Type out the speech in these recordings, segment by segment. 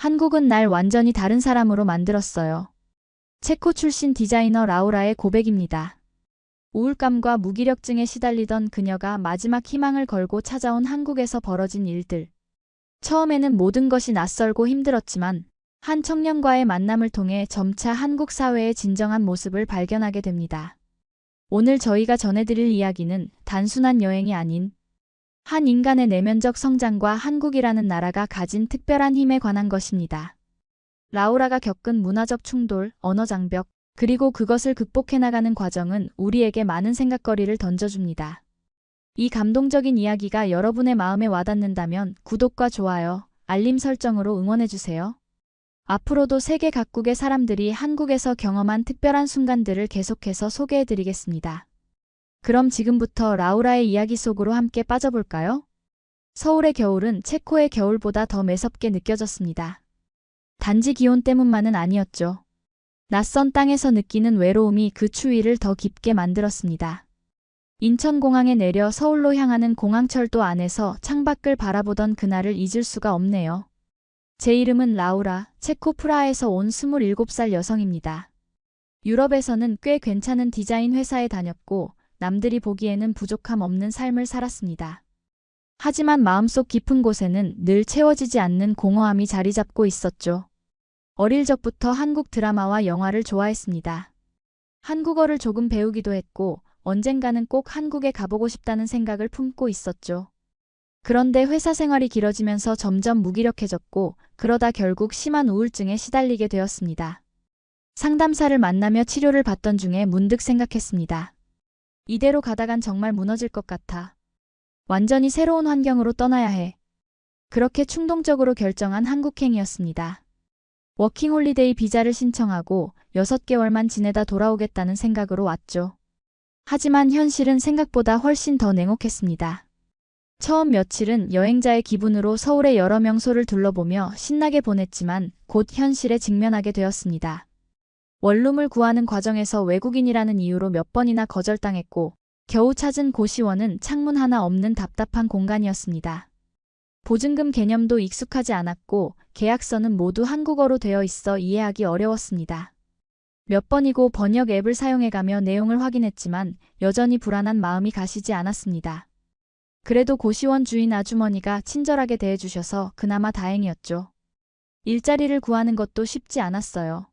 한국은 날 완전히 다른 사람으로 만들었어요. 체코 출신 디자이너 라우라의 고백입니다. 우울감과 무기력증에 시달리던 그녀가 마지막 희망을 걸고 찾아온 한국에서 벌어진 일들. 처음에는 모든 것이 낯설고 힘들었지만 한 청년과의 만남을 통해 점차 한국 사회의 진정한 모습을 발견하게 됩니다. 오늘 저희가 전해드릴 이야기는 단순한 여행이 아닌 한 인간의 내면적 성장과 한국이라는 나라가 가진 특별한 힘에 관한 것입니다. 라우라가 겪은 문화적 충돌, 언어 장벽, 그리고 그것을 극복해 나가는 과정은 우리에게 많은 생각거리를 던져줍니다. 이 감동적인 이야기가 여러분의 마음에 와닿는다면 구독과 좋아요, 알림 설정으로 응원해주세요. 앞으로도 세계 각국의 사람들이 한국에서 경험한 특별한 순간들을 계속해서 소개해드리겠습니다. 그럼 지금부터 라우라의 이야기 속으로 함께 빠져볼까요? 서울의 겨울은 체코의 겨울보다 더 매섭게 느껴졌습니다. 단지 기온 때문만은 아니었죠. 낯선 땅에서 느끼는 외로움이 그 추위를 더 깊게 만들었습니다. 인천공항에 내려 서울로 향하는 공항철도 안에서 창밖을 바라보던 그날을 잊을 수가 없네요. 제 이름은 라우라, 체코 프라하에서 온 27살 여성입니다. 유럽에서는 꽤 괜찮은 디자인 회사에 다녔고 남들이 보기에는 부족함 없는 삶을 살았습니다. 하지만 마음속 깊은 곳에는 늘 채워지지 않는 공허함이 자리 잡고 있었죠. 어릴 적부터 한국 드라마와 영화를 좋아했습니다. 한국어를 조금 배우기도 했고 언젠가는 꼭 한국에 가보고 싶다는 생각을 품고 있었죠. 그런데 회사 생활이 길어지면서 점점 무기력해졌고 그러다 결국 심한 우울증에 시달리게 되었습니다. 상담사를 만나며 치료를 받던 중에 문득 생각했습니다. 이대로 가다간 정말 무너질 것 같아. 완전히 새로운 환경으로 떠나야 해. 그렇게 충동적으로 결정한 한국행이었습니다. 워킹홀리데이 비자를 신청하고 6개월만 지내다 돌아오겠다는 생각으로 왔죠. 하지만 현실은 생각보다 훨씬 더 냉혹했습니다. 처음 며칠은 여행자의 기분으로 서울의 여러 명소를 둘러보며 신나게 보냈지만 곧 현실에 직면하게 되었습니다. 원룸을 구하는 과정에서 외국인이라는 이유로 몇 번이나 거절당했고 겨우 찾은 고시원은 창문 하나 없는 답답한 공간이었습니다. 보증금 개념도 익숙하지 않았고 계약서는 모두 한국어로 되어 있어 이해하기 어려웠습니다. 몇 번이고 번역 앱을 사용해가며 내용을 확인했지만 여전히 불안한 마음이 가시지 않았습니다. 그래도 고시원 주인 아주머니가 친절하게 대해주셔서 그나마 다행이었죠. 일자리를 구하는 것도 쉽지 않았어요.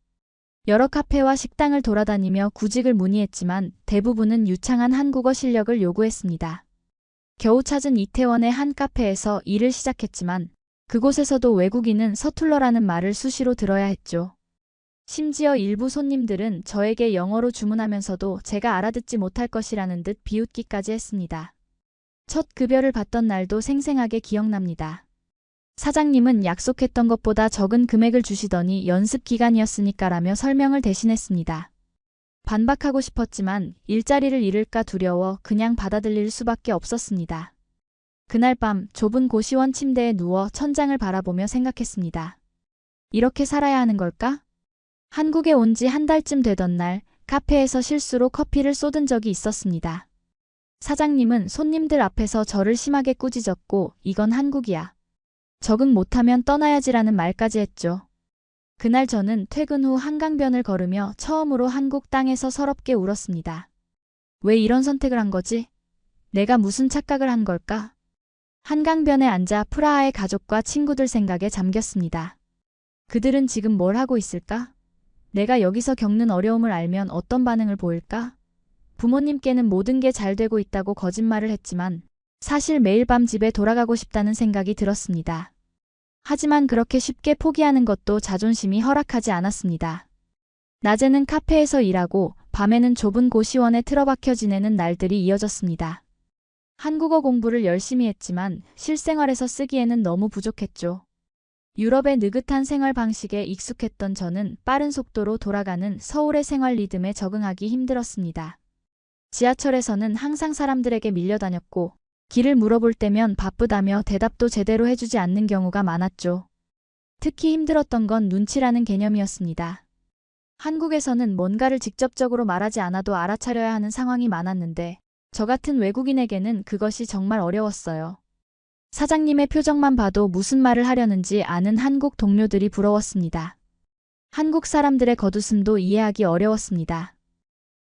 여러 카페와 식당을 돌아다니며 구직을 문의했지만 대부분은 유창한 한국어 실력을 요구했습니다. 겨우 찾은 이태원의 한 카페에서 일을 시작했지만 그곳에서도 외국인은 서툴러라는 말을 수시로 들어야 했죠. 심지어 일부 손님들은 저에게 영어로 주문하면서도 제가 알아듣지 못할 것이라는 듯 비웃기까지 했습니다. 첫 급여를 받던 날도 생생하게 기억납니다. 사장님은 약속했던 것보다 적은 금액을 주시더니 연습 기간이었으니까라며 설명을 대신했습니다. 반박하고 싶었지만 일자리를 잃을까 두려워 그냥 받아들일 수밖에 없었습니다. 그날 밤 좁은 고시원 침대에 누워 천장을 바라보며 생각했습니다. 이렇게 살아야 하는 걸까? 한국에 온 지 한 달쯤 되던 날 카페에서 실수로 커피를 쏟은 적이 있었습니다. 사장님은 손님들 앞에서 저를 심하게 꾸짖었고 이건 한국이야. 적응 못하면 떠나야지라는 말까지 했죠. 그날 저는 퇴근 후 한강변을 걸으며 처음으로 한국 땅에서 서럽게 울었습니다. 왜 이런 선택을 한 거지? 내가 무슨 착각을 한 걸까? 한강변에 앉아 프라하의 가족과 친구들 생각에 잠겼습니다. 그들은 지금 뭘 하고 있을까? 내가 여기서 겪는 어려움을 알면 어떤 반응을 보일까? 부모님께는 모든 게 잘 되고 있다고 거짓말을 했지만 사실 매일 밤 집에 돌아가고 싶다는 생각이 들었습니다. 하지만 그렇게 쉽게 포기하는 것도 자존심이 허락하지 않았습니다. 낮에는 카페에서 일하고 밤에는 좁은 고시원에 틀어박혀 지내는 날들이 이어졌습니다. 한국어 공부를 열심히 했지만 실생활에서 쓰기에는 너무 부족했죠. 유럽의 느긋한 생활 방식에 익숙했던 저는 빠른 속도로 돌아가는 서울의 생활 리듬에 적응하기 힘들었습니다. 지하철에서는 항상 사람들에게 밀려다녔고 길을 물어볼 때면 바쁘다며 대답도 제대로 해주지 않는 경우가 많았죠. 특히 힘들었던 건 눈치라는 개념이었습니다. 한국에서는 뭔가를 직접적으로 말하지 않아도 알아차려야 하는 상황이 많았는데 저 같은 외국인에게는 그것이 정말 어려웠어요. 사장님의 표정만 봐도 무슨 말을 하려는지 아는 한국 동료들이 부러웠습니다. 한국 사람들의 겉웃음도 이해하기 어려웠습니다.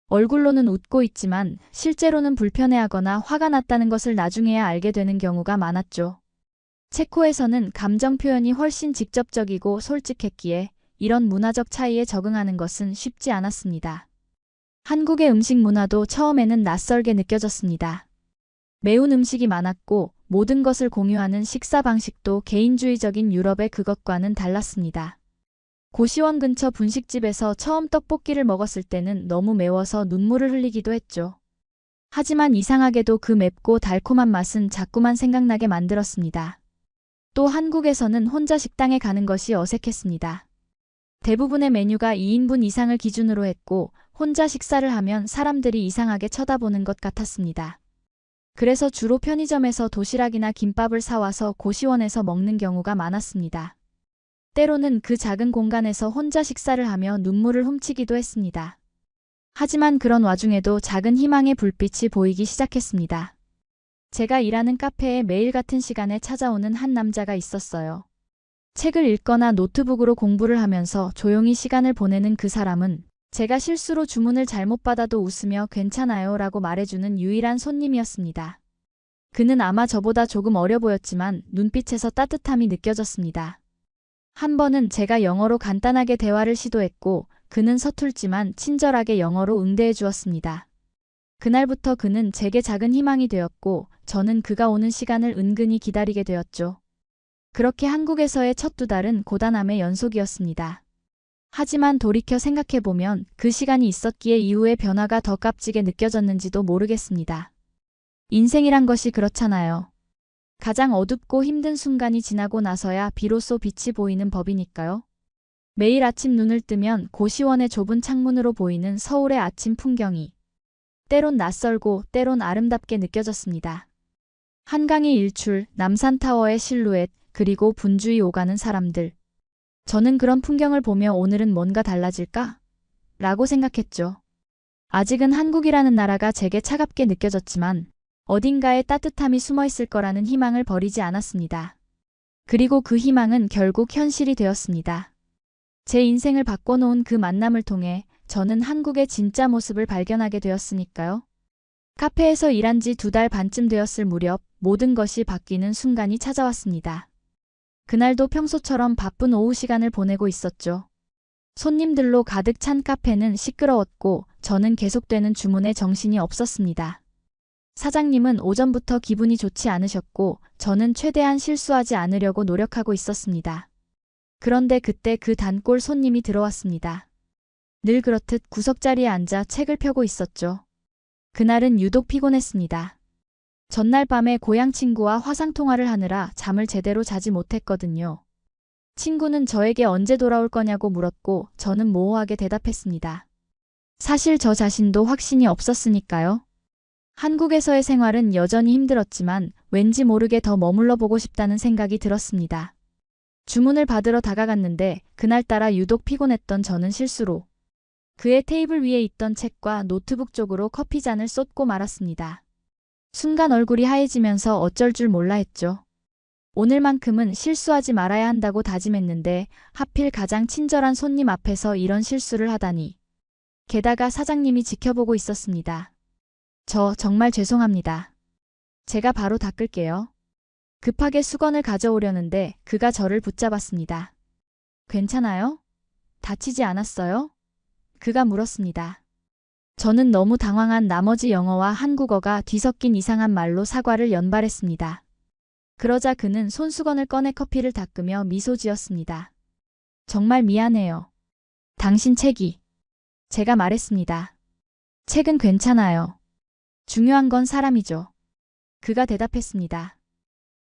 얼굴로는 웃고 있지만 실제로는 불편해하거나 화가 났다는 것을 나중에야 알게 되는 경우가 많았죠. 체코에서는 감정 표현이 훨씬 직접적이고 솔직했기에 이런 문화적 차이에 적응하는 것은 쉽지 않았습니다. 한국의 음식 문화도 처음에는 낯설게 느껴졌습니다. 매운 음식이 많았고 모든 것을 공유하는 식사 방식도 개인주의적인 유럽의 그것과는 달랐습니다. 고시원 근처 분식집에서 처음 떡볶이를 먹었을 때는 너무 매워서 눈물을 흘리기도 했죠. 하지만 이상하게도 그 맵고 달콤한 맛은 자꾸만 생각나게 만들었습니다. 또 한국에서는 혼자 식당에 가는 것이 어색했습니다. 대부분의 메뉴가 2인분 이상을 기준으로 했고 혼자 식사를 하면 사람들이 이상하게 쳐다보는 것 같았습니다. 그래서 주로 편의점에서 도시락이나 김밥을 사와서 고시원에서 먹는 경우가 많았습니다. 때로는 그 작은 공간에서 혼자 식사를 하며 눈물을 훔치기도 했습니다. 하지만 그런 와중에도 작은 희망의 불빛이 보이기 시작했습니다. 제가 일하는 카페에 매일 같은 시간에 찾아오는 한 남자가 있었어요. 책을 읽거나 노트북으로 공부를 하면서 조용히 시간을 보내는 그 사람은 제가 실수로 주문을 잘못 받아도 웃으며 괜찮아요 라고 말해주는 유일한 손님이었습니다. 그는 아마 저보다 조금 어려 보였지만 눈빛에서 따뜻함이 느껴졌습니다. 한 번은 제가 영어로 간단하게 대화를 시도했고 그는 서툴지만 친절하게 영어로 응대해 주었습니다. 그날부터 그는 제게 작은 희망이 되었고 저는 그가 오는 시간을 은근히 기다리게 되었죠. 그렇게 한국에서의 첫 2달은 고단함의 연속이었습니다. 하지만 돌이켜 생각해보면 그 시간이 있었기에 이후의 변화가 더 값지게 느껴졌는지도 모르겠습니다. 인생이란 것이 그렇잖아요. 가장 어둡고 힘든 순간이 지나고 나서야 비로소 빛이 보이는 법이니까요. 매일 아침 눈을 뜨면 고시원의 좁은 창문으로 보이는 서울의 아침 풍경이 때론 낯설고 때론 아름답게 느껴졌습니다. 한강의 일출, 남산타워의 실루엣, 그리고 분주히 오가는 사람들. 저는 그런 풍경을 보며 오늘은 뭔가 달라질까? 라고 생각했죠. 아직은 한국이라는 나라가 제게 차갑게 느껴졌지만 어딘가에 따뜻함이 숨어 있을 거라는 희망을 버리지 않았습니다. 그리고 그 희망은 결국 현실이 되었습니다. 제 인생을 바꿔놓은 그 만남을 통해 저는 한국의 진짜 모습을 발견하게 되었으니까요. 카페에서 일한 지 2달 반쯤 되었을 무렵 모든 것이 바뀌는 순간이 찾아왔습니다. 그날도 평소처럼 바쁜 오후 시간을 보내고 있었죠. 손님들로 가득 찬 카페는 시끄러웠고 저는 계속되는 주문에 정신이 없었습니다. 사장님은 오전부터 기분이 좋지 않으셨고 저는 최대한 실수하지 않으려고 노력하고 있었습니다. 그런데 그때 그 단골 손님이 들어왔습니다. 늘 그렇듯 구석자리에 앉아 책을 펴고 있었죠. 그날은 유독 피곤했습니다. 전날 밤에 고향 친구와 화상통화를 하느라 잠을 제대로 자지 못했거든요. 친구는 저에게 언제 돌아올 거냐고 물었고 저는 모호하게 대답했습니다. 사실 저 자신도 확신이 없었으니까요. 한국에서의 생활은 여전히 힘들었지만 왠지 모르게 더 머물러 보고 싶다는 생각이 들었습니다. 주문을 받으러 다가갔는데 그날따라 유독 피곤했던 저는 실수로 그의 테이블 위에 있던 책과 노트북 쪽으로 커피잔을 쏟고 말았습니다. 순간 얼굴이 하얘지면서 어쩔 줄 몰라 했죠. 오늘만큼은 실수하지 말아야 한다고 다짐했는데 하필 가장 친절한 손님 앞에서 이런 실수를 하다니. 게다가 사장님이 지켜보고 있었습니다. 저 정말 죄송합니다. 제가 바로 닦을게요. 급하게 수건을 가져오려는데 그가 저를 붙잡았습니다. 괜찮아요? 다치지 않았어요? 그가 물었습니다. 저는 너무 당황한 나머지 영어와 한국어가 뒤섞인 이상한 말로 사과를 연발했습니다. 그러자 그는 손수건을 꺼내 커피를 닦으며 미소 지었습니다. 정말 미안해요. 당신 책이. 제가 말했습니다. 책은 괜찮아요. 중요한 건 사람이죠. 그가 대답했습니다.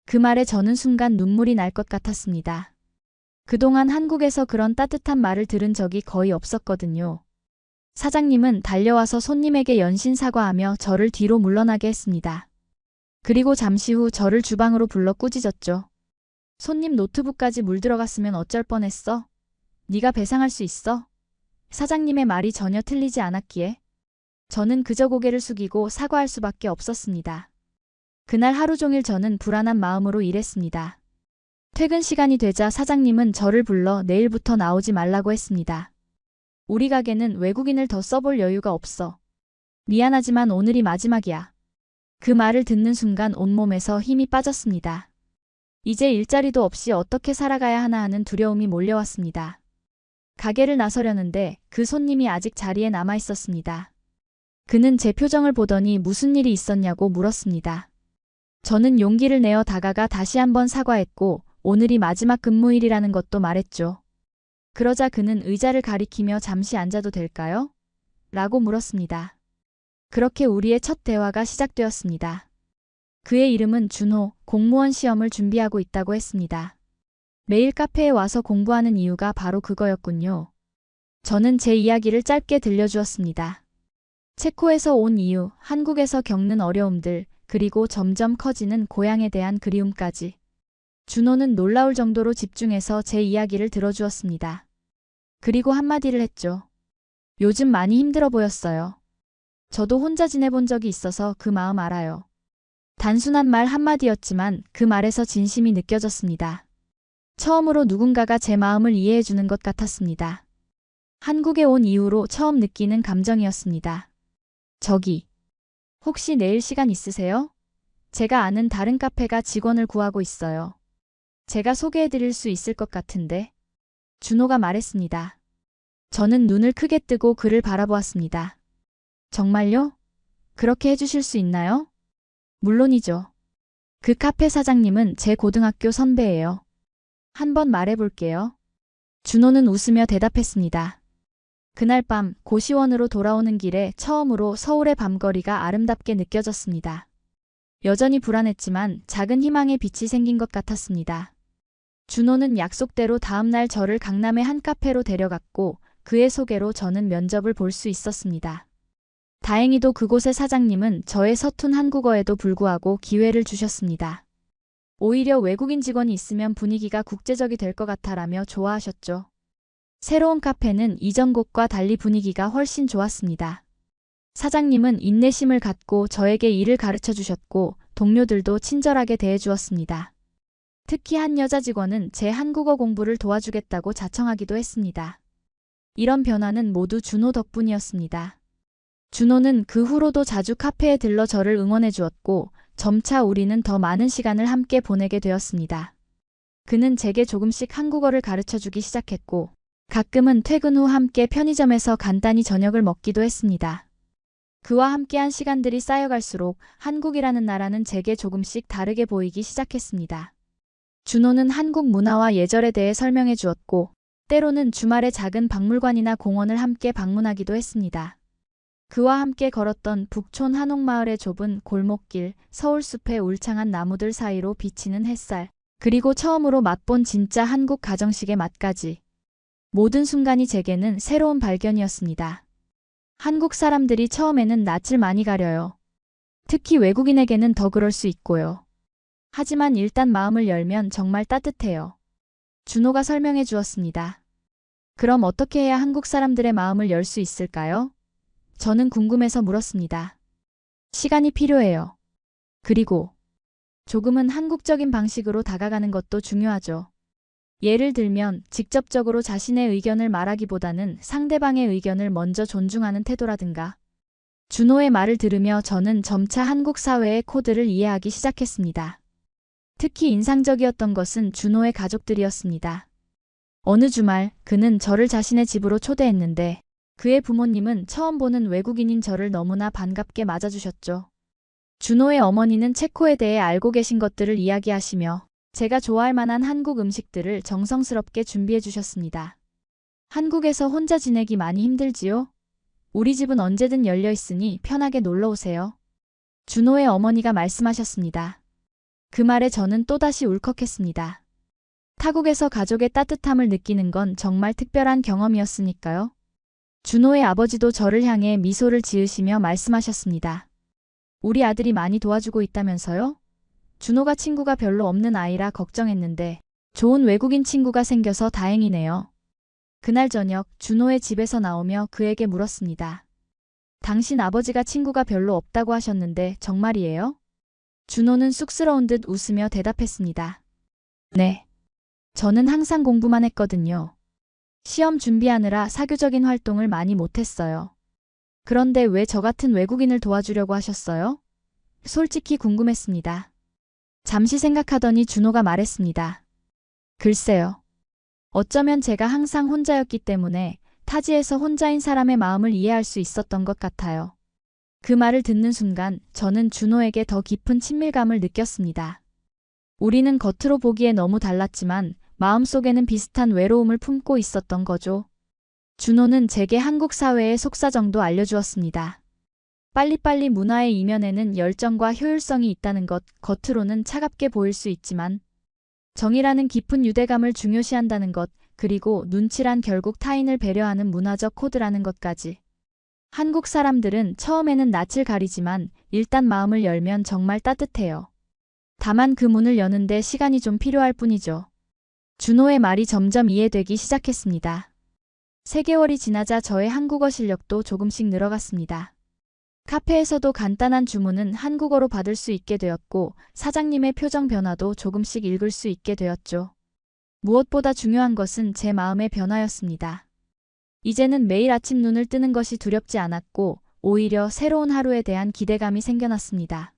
그 말에 저는 순간 눈물이 날 것 같았습니다. 그동안 한국에서 그런 따뜻한 말을 들은 적이 거의 없었거든요. 사장님은 달려와서 손님에게 연신 사과하며 저를 뒤로 물러나게 했습니다. 그리고 잠시 후 저를 주방으로 불러 꾸짖었죠. 손님 노트북까지 물 들어갔으면 어쩔 뻔했어? 네가 배상할 수 있어? 사장님의 말이 전혀 틀리지 않았기에 저는 그저 고개를 숙이고 사과할 수밖에 없었습니다. 그날 하루 종일 저는 불안한 마음으로 일했습니다. 퇴근 시간이 되자 사장님은 저를 불러 내일부터 나오지 말라고 했습니다. 우리 가게는 외국인을 더 써볼 여유가 없어. 미안하지만 오늘이 마지막이야. 그 말을 듣는 순간 온몸에서 힘이 빠졌습니다. 이제 일자리도 없이 어떻게 살아가야 하나 하는 두려움이 몰려왔습니다. 가게를 나서려는데 그 손님이 아직 자리에 남아 있었습니다. 그는 제 표정을 보더니 무슨 일이 있었냐고 물었습니다. 저는 용기를 내어 다가가 다시 한번 사과했고 오늘이 마지막 근무일이라는 것도 말했죠. 그러자 그는 의자를 가리키며 잠시 앉아도 될까요? 라고 물었습니다. 그렇게 우리의 첫 대화가 시작되었습니다. 그의 이름은 준호, 공무원 시험을 준비하고 있다고 했습니다. 매일 카페에 와서 공부하는 이유가 바로 그거였군요. 저는 제 이야기를 짧게 들려주었습니다. 체코에서 온 이유, 한국에서 겪는 어려움들, 그리고 점점 커지는 고향에 대한 그리움까지. 준호는 놀라울 정도로 집중해서 제 이야기를 들어주었습니다. 그리고 한마디를 했죠. 요즘 많이 힘들어 보였어요. 저도 혼자 지내본 적이 있어서 그 마음 알아요. 단순한 말 한마디였지만 그 말에서 진심이 느껴졌습니다. 처음으로 누군가가 제 마음을 이해해 주는 것 같았습니다. 한국에 온 이후로 처음 느끼는 감정이었습니다. 저기, 혹시 내일 시간 있으세요? 제가 아는 다른 카페가 직원을 구하고 있어요. 제가 소개해 드릴 수 있을 것 같은데. 준호가 말했습니다. 저는 눈을 크게 뜨고 그를 바라보았습니다. 정말요? 그렇게 해주실 수 있나요? 물론이죠. 그 카페 사장님은 제 고등학교 선배예요. 한번 말해볼게요. 준호는 웃으며 대답했습니다. 그날 밤 고시원으로 돌아오는 길에 처음으로 서울의 밤거리가 아름답게 느껴졌습니다. 여전히 불안했지만 작은 희망의 빛이 생긴 것 같았습니다. 준호는 약속대로 다음날 저를 강남의 한 카페로 데려갔고 그의 소개로 저는 면접을 볼 수 있었습니다. 다행히도 그곳의 사장님은 저의 서툰 한국어에도 불구하고 기회를 주셨습니다. 오히려 외국인 직원이 있으면 분위기가 국제적이 될 것 같아라며 좋아하셨죠. 새로운 카페는 이전 곳과 달리 분위기가 훨씬 좋았습니다. 사장님은 인내심을 갖고 저에게 일을 가르쳐 주셨고 동료들도 친절하게 대해 주었습니다. 특히 한 여자 직원은 제 한국어 공부를 도와주겠다고 자청하기도 했습니다. 이런 변화는 모두 준호 덕분이었습니다. 준호는 그 후로도 자주 카페에 들러 저를 응원해 주었고 점차 우리는 더 많은 시간을 함께 보내게 되었습니다. 그는 제게 조금씩 한국어를 가르쳐 주기 시작했고 가끔은 퇴근 후 함께 편의점에서 간단히 저녁을 먹기도 했습니다. 그와 함께한 시간들이 쌓여갈수록 한국이라는 나라는 제게 조금씩 다르게 보이기 시작했습니다. 준호는 한국 문화와 예절에 대해 설명해 주었고 때로는 주말에 작은 박물관이나 공원을 함께 방문하기도 했습니다. 그와 함께 걸었던 북촌 한옥마을의 좁은 골목길, 서울숲의 울창한 나무들 사이로 비치는 햇살, 그리고 처음으로 맛본 진짜 한국 가정식의 맛까지. 모든 순간이 제게는 새로운 발견이었습니다. 한국 사람들이 처음에는 낯을 많이 가려요. 특히 외국인에게는 더 그럴 수 있고요. 하지만 일단 마음을 열면 정말 따뜻해요. 준호가 설명해 주었습니다. 그럼 어떻게 해야 한국 사람들의 마음을 열 수 있을까요? 저는 궁금해서 물었습니다. 시간이 필요해요. 그리고 조금은 한국적인 방식으로 다가가는 것도 중요하죠. 예를 들면 직접적으로 자신의 의견을 말하기보다는 상대방의 의견을 먼저 존중하는 태도라든가. 준호의 말을 들으며 저는 점차 한국 사회의 코드를 이해하기 시작했습니다. 특히 인상적이었던 것은 준호의 가족들이었습니다. 어느 주말 그는 저를 자신의 집으로 초대했는데 그의 부모님은 처음 보는 외국인인 저를 너무나 반갑게 맞아주셨죠. 준호의 어머니는 체코에 대해 알고 계신 것들을 이야기하시며 제가 좋아할 만한 한국 음식들을 정성스럽게 준비해 주셨습니다. 한국에서 혼자 지내기 많이 힘들지요? 우리 집은 언제든 열려 있으니 편하게 놀러 오세요. 준호의 어머니가 말씀하셨습니다. 그 말에 저는 또다시 울컥했습니다. 타국에서 가족의 따뜻함을 느끼는 건 정말 특별한 경험이었으니까요. 준호의 아버지도 저를 향해 미소를 지으시며 말씀하셨습니다. 우리 아들이 많이 도와주고 있다면서요? 준호가 친구가 별로 없는 아이라 걱정했는데 좋은 외국인 친구가 생겨서 다행이네요. 그날 저녁 준호의 집에서 나오며 그에게 물었습니다. 당신 아버지가 친구가 별로 없다고 하셨는데 정말이에요? 준호는 쑥스러운 듯 웃으며 대답했습니다. 네. 저는 항상 공부만 했거든요. 시험 준비하느라 사교적인 활동을 많이 못했어요. 그런데 왜 저 같은 외국인을 도와주려고 하셨어요? 솔직히 궁금했습니다. 잠시 생각하더니 준호가 말했습니다. 글쎄요. 어쩌면 제가 항상 혼자였기 때문에 타지에서 혼자인 사람의 마음을 이해할 수 있었던 것 같아요. 그 말을 듣는 순간 저는 준호에게 더 깊은 친밀감을 느꼈습니다. 우리는 겉으로 보기에 너무 달랐지만 마음속에는 비슷한 외로움을 품고 있었던 거죠. 준호는 제게 한국 사회의 속사정도 알려주었습니다. 빨리빨리 문화의 이면에는 열정과 효율성이 있다는 것, 겉으로는 차갑게 보일 수 있지만 정이라는 깊은 유대감을 중요시한다는 것, 그리고 눈치란 결국 타인을 배려하는 문화적 코드라는 것까지. 한국 사람들은 처음에는 낯을 가리지만 일단 마음을 열면 정말 따뜻해요. 다만 그 문을 여는데 시간이 좀 필요할 뿐이죠. 준호의 말이 점점 이해되기 시작했습니다. 3개월이 지나자 저의 한국어 실력도 조금씩 늘어갔습니다. 카페에서도 간단한 주문은 한국어로 받을 수 있게 되었고 사장님의 표정 변화도 조금씩 읽을 수 있게 되었죠. 무엇보다 중요한 것은 제 마음의 변화였습니다. 이제는 매일 아침 눈을 뜨는 것이 두렵지 않았고 오히려 새로운 하루에 대한 기대감이 생겨났습니다.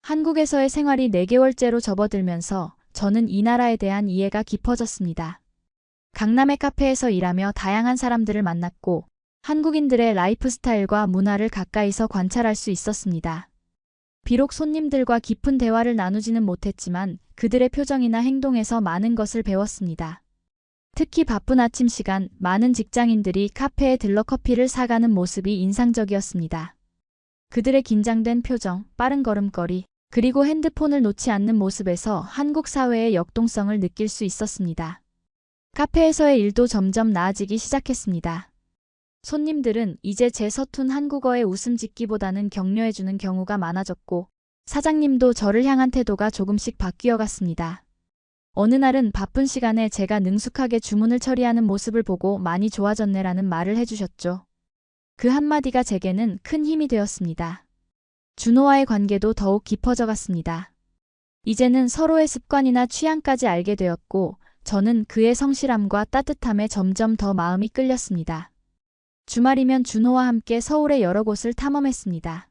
한국에서의 생활이 4개월째로 접어들면서 저는 이 나라에 대한 이해가 깊어졌습니다. 강남의 카페에서 일하며 다양한 사람들을 만났고 한국인들의 라이프 스타일과 문화를 가까이서 관찰할 수 있었습니다. 비록 손님들과 깊은 대화를 나누지는 못했지만 그들의 표정이나 행동에서 많은 것을 배웠습니다. 특히 바쁜 아침 시간 많은 직장인들이 카페에 들러 커피를 사가는 모습이 인상적이었습니다. 그들의 긴장된 표정, 빠른 걸음걸이, 그리고 핸드폰을 놓지 않는 모습에서 한국 사회의 역동성을 느낄 수 있었습니다. 카페에서의 일도 점점 나아지기 시작했습니다. 손님들은 이제 제 서툰 한국어에 웃음 짓기보다는 격려해주는 경우가 많아졌고 사장님도 저를 향한 태도가 조금씩 바뀌어 갔습니다. 어느 날은 바쁜 시간에 제가 능숙하게 주문을 처리하는 모습을 보고 많이 좋아졌네라는 말을 해주셨죠. 그 한마디가 제게는 큰 힘이 되었습니다. 준호와의 관계도 더욱 깊어져 갔습니다. 이제는 서로의 습관이나 취향까지 알게 되었고 저는 그의 성실함과 따뜻함에 점점 더 마음이 끌렸습니다. 주말이면 준호와 함께 서울의 여러 곳을 탐험했습니다.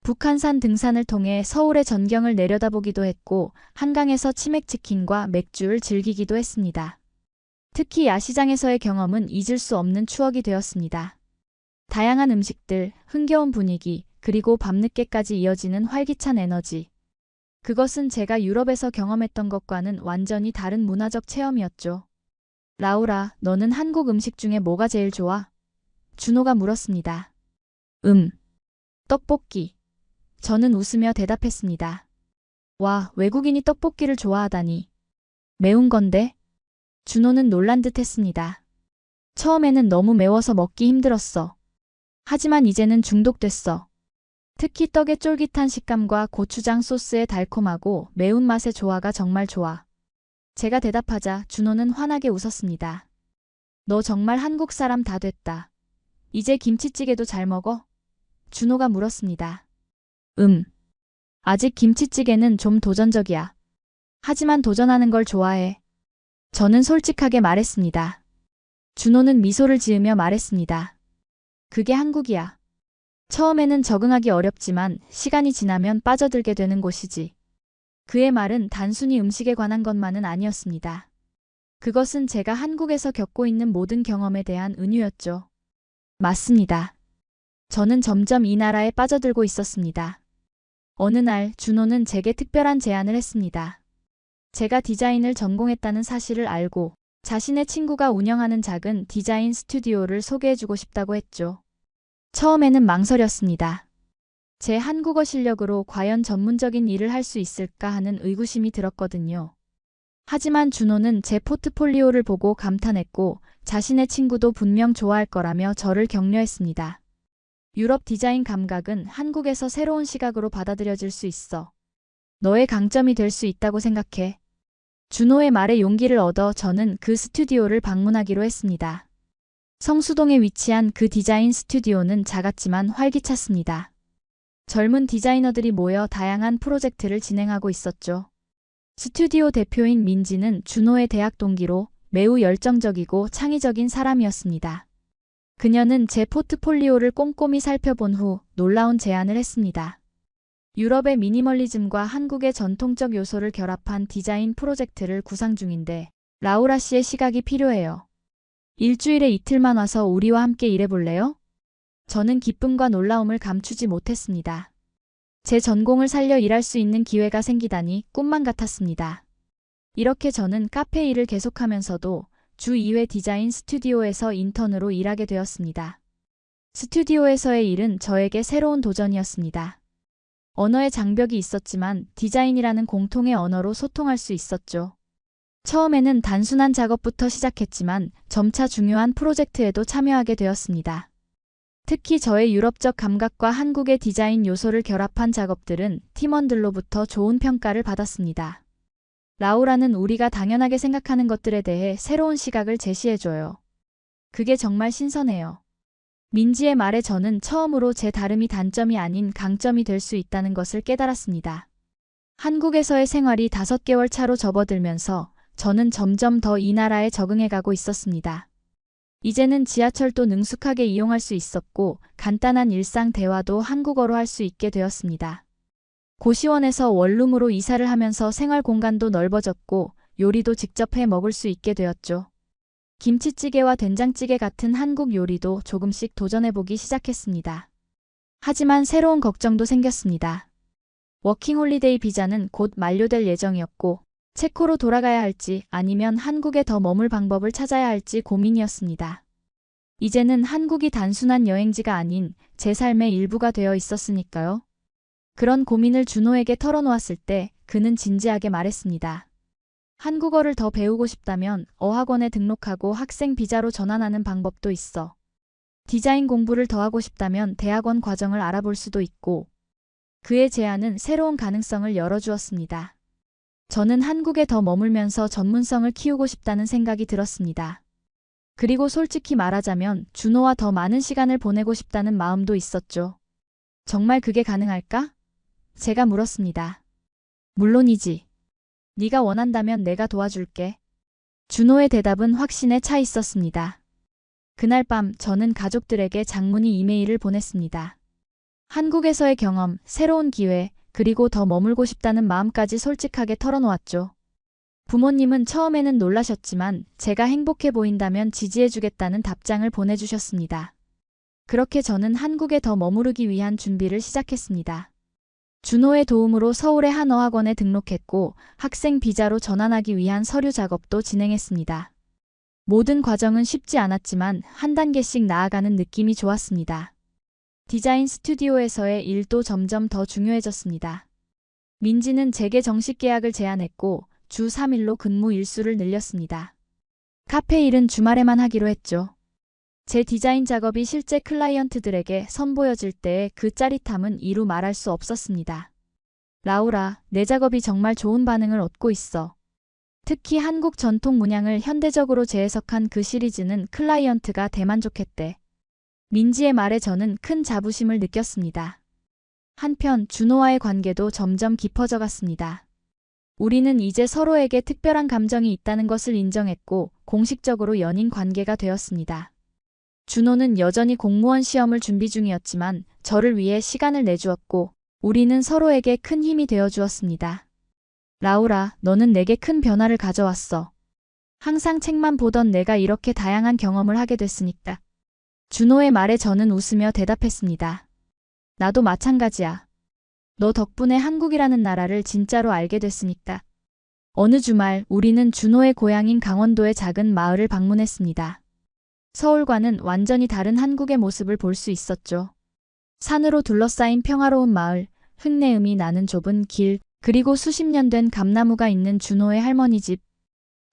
북한산 등산을 통해 서울의 전경을 내려다보기도 했고 한강에서 치맥치킨과 맥주를 즐기기도 했습니다. 특히 야시장에서의 경험은 잊을 수 없는 추억이 되었습니다. 다양한 음식들, 흥겨운 분위기, 그리고 밤늦게까지 이어지는 활기찬 에너지. 그것은 제가 유럽에서 경험했던 것과는 완전히 다른 문화적 체험이었죠. 라우라, 너는 한국 음식 중에 뭐가 제일 좋아? 준호가 물었습니다. 떡볶이. 저는 웃으며 대답했습니다. 와, 외국인이 떡볶이를 좋아하다니. 매운 건데? 준호는 놀란 듯 했습니다. 처음에는 너무 매워서 먹기 힘들었어. 하지만 이제는 중독됐어. 특히 떡의 쫄깃한 식감과 고추장 소스의 달콤하고 매운맛의 조화가 정말 좋아. 제가 대답하자 준호는 환하게 웃었습니다. 너 정말 한국 사람 다 됐다. 이제 김치찌개도 잘 먹어? 준호가 물었습니다. 아직 김치찌개는 좀 도전적이야. 하지만 도전하는 걸 좋아해. 저는 솔직하게 말했습니다. 준호는 미소를 지으며 말했습니다. 그게 한국이야. 처음에는 적응하기 어렵지만 시간이 지나면 빠져들게 되는 곳이지. 그의 말은 단순히 음식에 관한 것만은 아니었습니다. 그것은 제가 한국에서 겪고 있는 모든 경험에 대한 은유였죠. 맞습니다. 저는 점점 이 나라에 빠져들고 있었습니다. 어느 날 준호는 제게 특별한 제안을 했습니다. 제가 디자인을 전공했다는 사실을 알고 자신의 친구가 운영하는 작은 디자인 스튜디오를 소개해주고 싶다고 했죠. 처음에는 망설였습니다. 제 한국어 실력으로 과연 전문적인 일을 할 수 있을까 하는 의구심이 들었거든요. 하지만 준호는 제 포트폴리오를 보고 감탄했고 자신의 친구도 분명 좋아할 거라며 저를 격려했습니다. 유럽 디자인 감각은 한국에서 새로운 시각으로 받아들여질 수 있어. 너의 강점이 될 수 있다고 생각해. 준호의 말에 용기를 얻어 저는 그 스튜디오를 방문하기로 했습니다. 성수동에 위치한 그 디자인 스튜디오는 작았지만 활기찼습니다. 젊은 디자이너들이 모여 다양한 프로젝트를 진행하고 있었죠. 스튜디오 대표인 민지는 준호의 대학 동기로 매우 열정적이고 창의적인 사람이었습니다. 그녀는 제 포트폴리오를 꼼꼼히 살펴본 후 놀라운 제안을 했습니다. 유럽의 미니멀리즘과 한국의 전통적 요소를 결합한 디자인 프로젝트를 구상 중인데 라우라 씨의 시각이 필요해요. 일주일에 이틀만 와서 우리와 함께 일해볼래요? 저는 기쁨과 놀라움을 감추지 못했습니다. 제 전공을 살려 일할 수 있는 기회가 생기다니 꿈만 같았습니다. 이렇게 저는 카페 일을 계속하면서도 주 2회 디자인 스튜디오에서 인턴으로 일하게 되었습니다. 스튜디오에서의 일은 저에게 새로운 도전이었습니다. 언어의 장벽이 있었지만 디자인이라는 공통의 언어로 소통할 수 있었죠. 처음에는 단순한 작업부터 시작했지만 점차 중요한 프로젝트에도 참여하게 되었습니다. 특히 저의 유럽적 감각과 한국의 디자인 요소를 결합한 작업들은 팀원들로부터 좋은 평가를 받았습니다. 라우라는 우리가 당연하게 생각하는 것들에 대해 새로운 시각을 제시해줘요. 그게 정말 신선해요. 민지의 말에 저는 처음으로 제 다름이 단점이 아닌 강점이 될 수 있다는 것을 깨달았습니다. 한국에서의 생활이 5개월 차로 접어들면서 저는 점점 더 이 나라에 적응해가고 있었습니다. 이제는 지하철도 능숙하게 이용할 수 있었고 간단한 일상 대화도 한국어로 할 수 있게 되었습니다. 고시원에서 원룸으로 이사를 하면서 생활 공간도 넓어졌고 요리도 직접 해 먹을 수 있게 되었죠. 김치찌개와 된장찌개 같은 한국 요리도 조금씩 도전해보기 시작했습니다. 하지만 새로운 걱정도 생겼습니다. 워킹홀리데이 비자는 곧 만료될 예정이었고 체코로 돌아가야 할지 아니면 한국에 더 머물 방법을 찾아야 할지 고민이었습니다. 이제는 한국이 단순한 여행지가 아닌 제 삶의 일부가 되어 있었으니까요. 그런 고민을 준호에게 털어놓았을 때 그는 진지하게 말했습니다. 한국어를 더 배우고 싶다면 어학원에 등록하고 학생 비자로 전환하는 방법도 있어. 디자인 공부를 더 하고 싶다면 대학원 과정을 알아볼 수도 있고. 그의 제안은 새로운 가능성을 열어주었습니다. 저는 한국에 더 머물면서 전문성을 키우고 싶다는 생각이 들었습니다. 그리고 솔직히 말하자면 준호와 더 많은 시간을 보내고 싶다는 마음도 있었죠. 정말 그게 가능할까? 제가 물었습니다. 물론이지. 네가 원한다면 내가 도와줄게. 준호의 대답은 확신에 차 있었습니다. 그날 밤 저는 가족들에게 장문의 이메일을 보냈습니다. 한국에서의 경험, 새로운 기회, 그리고 더 머물고 싶다는 마음까지 솔직하게 털어놓았죠. 부모님은 처음에는 놀라셨지만 제가 행복해 보인다면 지지해주겠다는 답장을 보내주셨습니다. 그렇게 저는 한국에 더 머무르기 위한 준비를 시작했습니다. 준호의 도움으로 서울의 한 어학원에 등록했고 학생 비자로 전환하기 위한 서류 작업도 진행했습니다. 모든 과정은 쉽지 않았지만 한 단계씩 나아가는 느낌이 좋았습니다. 디자인 스튜디오에서의 일도 점점 더 중요해졌습니다. 민지는 제게 정식 계약을 제안했고 주 3일로 근무 일수를 늘렸습니다. 카페 일은 주말에만 하기로 했죠. 제 디자인 작업이 실제 클라이언트들에게 선보여질 때의 그 짜릿함은 이루 말할 수 없었습니다. 라우라, 내 작업이 정말 좋은 반응을 얻고 있어. 특히 한국 전통 문양을 현대적으로 재해석한 그 시리즈는 클라이언트가 대만족했대. 민지의 말에 저는 큰 자부심을 느꼈습니다. 한편 준호와의 관계도 점점 깊어져 갔습니다. 우리는 이제 서로에게 특별한 감정이 있다는 것을 인정했고 공식적으로 연인 관계가 되었습니다. 준호는 여전히 공무원 시험을 준비 중이었지만 저를 위해 시간을 내주었고 우리는 서로에게 큰 힘이 되어 주었습니다. 라우라, 너는 내게 큰 변화를 가져왔어. 항상 책만 보던 내가 이렇게 다양한 경험을 하게 됐으니까. 준호의 말에 저는 웃으며 대답했습니다. 나도 마찬가지야. 너 덕분에 한국이라는 나라를 진짜로 알게 됐으니까. 어느 주말 우리는 준호의 고향인 강원도의 작은 마을을 방문했습니다. 서울과는 완전히 다른 한국의 모습을 볼 수 있었죠. 산으로 둘러싸인 평화로운 마을, 흙내음이 나는 좁은 길, 그리고 수십 년 된 감나무가 있는 준호의 할머니 집.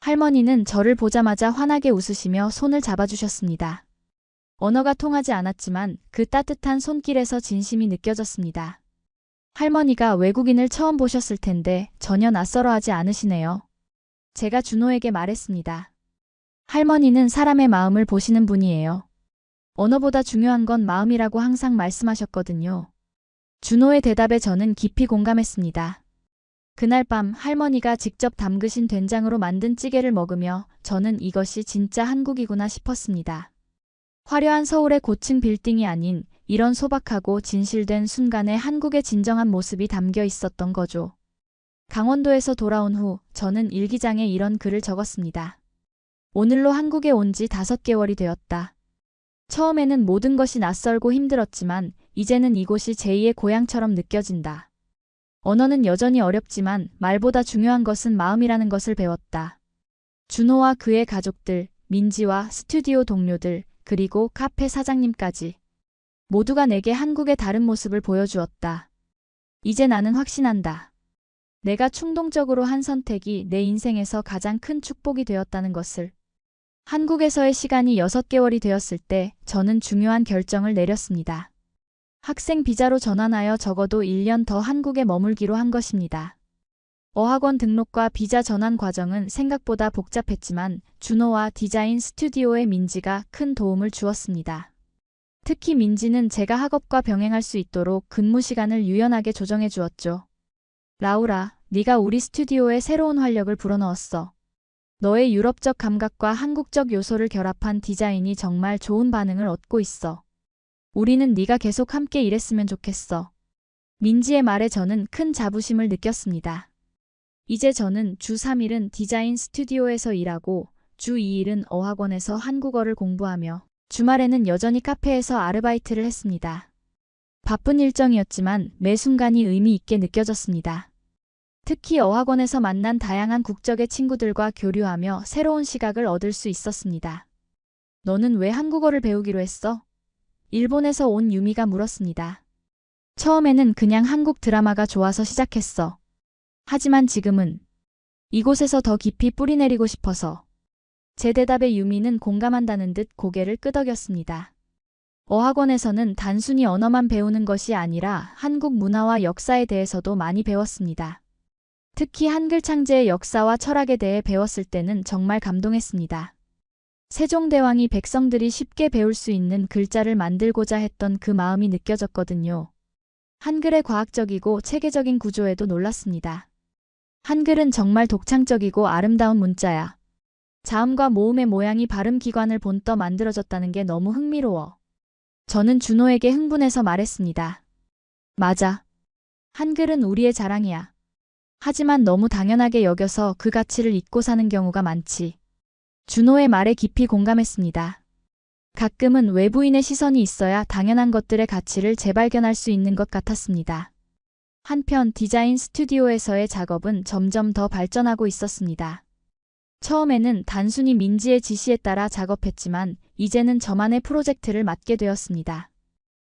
할머니는 저를 보자마자 환하게 웃으시며 손을 잡아주셨습니다. 언어가 통하지 않았지만 그 따뜻한 손길에서 진심이 느껴졌습니다. 할머니가 외국인을 처음 보셨을 텐데 전혀 낯설어하지 않으시네요. 제가 준호에게 말했습니다. 할머니는 사람의 마음을 보시는 분이에요. 언어보다 중요한 건 마음이라고 항상 말씀하셨거든요. 준호의 대답에 저는 깊이 공감했습니다. 그날 밤 할머니가 직접 담그신 된장으로 만든 찌개를 먹으며 저는 이것이 진짜 한국이구나 싶었습니다. 화려한 서울의 고층 빌딩이 아닌 이런 소박하고 진실된 순간에 한국의 진정한 모습이 담겨 있었던 거죠. 강원도에서 돌아온 후 저는 일기장에 이런 글을 적었습니다. 오늘로 한국에 온 지 5개월이 되었다. 처음에는 모든 것이 낯설고 힘들었지만 이제는 이곳이 제2의 고향처럼 느껴진다. 언어는 여전히 어렵지만 말보다 중요한 것은 마음이라는 것을 배웠다. 준호와 그의 가족들, 민지와 스튜디오 동료들, 그리고 카페 사장님까지 모두가 내게 한국의 다른 모습을 보여주었다. 이제 나는 확신한다. 내가 충동적으로 한 선택이 내 인생에서 가장 큰 축복이 되었다는 것을. 한국에서의 시간이 6개월이 되었을 때 저는 중요한 결정을 내렸습니다. 학생 비자로 전환하여 적어도 1년 더 한국에 머물기로 한 것입니다. 어학원 등록과 비자 전환 과정은 생각보다 복잡했지만 준호와 디자인 스튜디오의 민지가 큰 도움을 주었습니다. 특히 민지는 제가 학업과 병행할 수 있도록 근무 시간을 유연하게 조정해 주었죠. 라우라, 네가 우리 스튜디오에 새로운 활력을 불어넣었어. 너의 유럽적 감각과 한국적 요소를 결합한 디자인이 정말 좋은 반응을 얻고 있어. 우리는 네가 계속 함께 일했으면 좋겠어. 민지의 말에 저는 큰 자부심을 느꼈습니다. 이제 저는 주 3일은 디자인 스튜디오에서 일하고 주 2일은 어학원에서 한국어를 공부하며 주말에는 여전히 카페에서 아르바이트를 했습니다. 바쁜 일정이었지만 매 순간이 의미 있게 느껴졌습니다. 특히 어학원에서 만난 다양한 국적의 친구들과 교류하며 새로운 시각을 얻을 수 있었습니다. 너는 왜 한국어를 배우기로 했어? 일본에서 온 유미가 물었습니다. 처음에는 그냥 한국 드라마가 좋아서 시작했어. 하지만 지금은 이곳에서 더 깊이 뿌리내리고 싶어서. 제 대답에 유미는 공감한다는 듯 고개를 끄덕였습니다. 어학원에서는 단순히 언어만 배우는 것이 아니라 한국 문화와 역사에 대해서도 많이 배웠습니다. 특히 한글 창제의 역사와 철학에 대해 배웠을 때는 정말 감동했습니다. 세종대왕이 백성들이 쉽게 배울 수 있는 글자를 만들고자 했던 그 마음이 느껴졌거든요. 한글의 과학적이고 체계적인 구조에도 놀랐습니다. 한글은 정말 독창적이고 아름다운 문자야. 자음과 모음의 모양이 발음기관을 본떠 만들어졌다는 게 너무 흥미로워. 저는 준호에게 흥분해서 말했습니다. 맞아. 한글은 우리의 자랑이야. 하지만 너무 당연하게 여겨서 그 가치를 잊고 사는 경우가 많지. 준호의 말에 깊이 공감했습니다. 가끔은 외부인의 시선이 있어야 당연한 것들의 가치를 재발견할 수 있는 것 같았습니다. 한편 디자인 스튜디오에서의 작업은 점점 더 발전하고 있었습니다. 처음에는 단순히 민지의 지시에 따라 작업했지만 이제는 저만의 프로젝트를 맡게 되었습니다.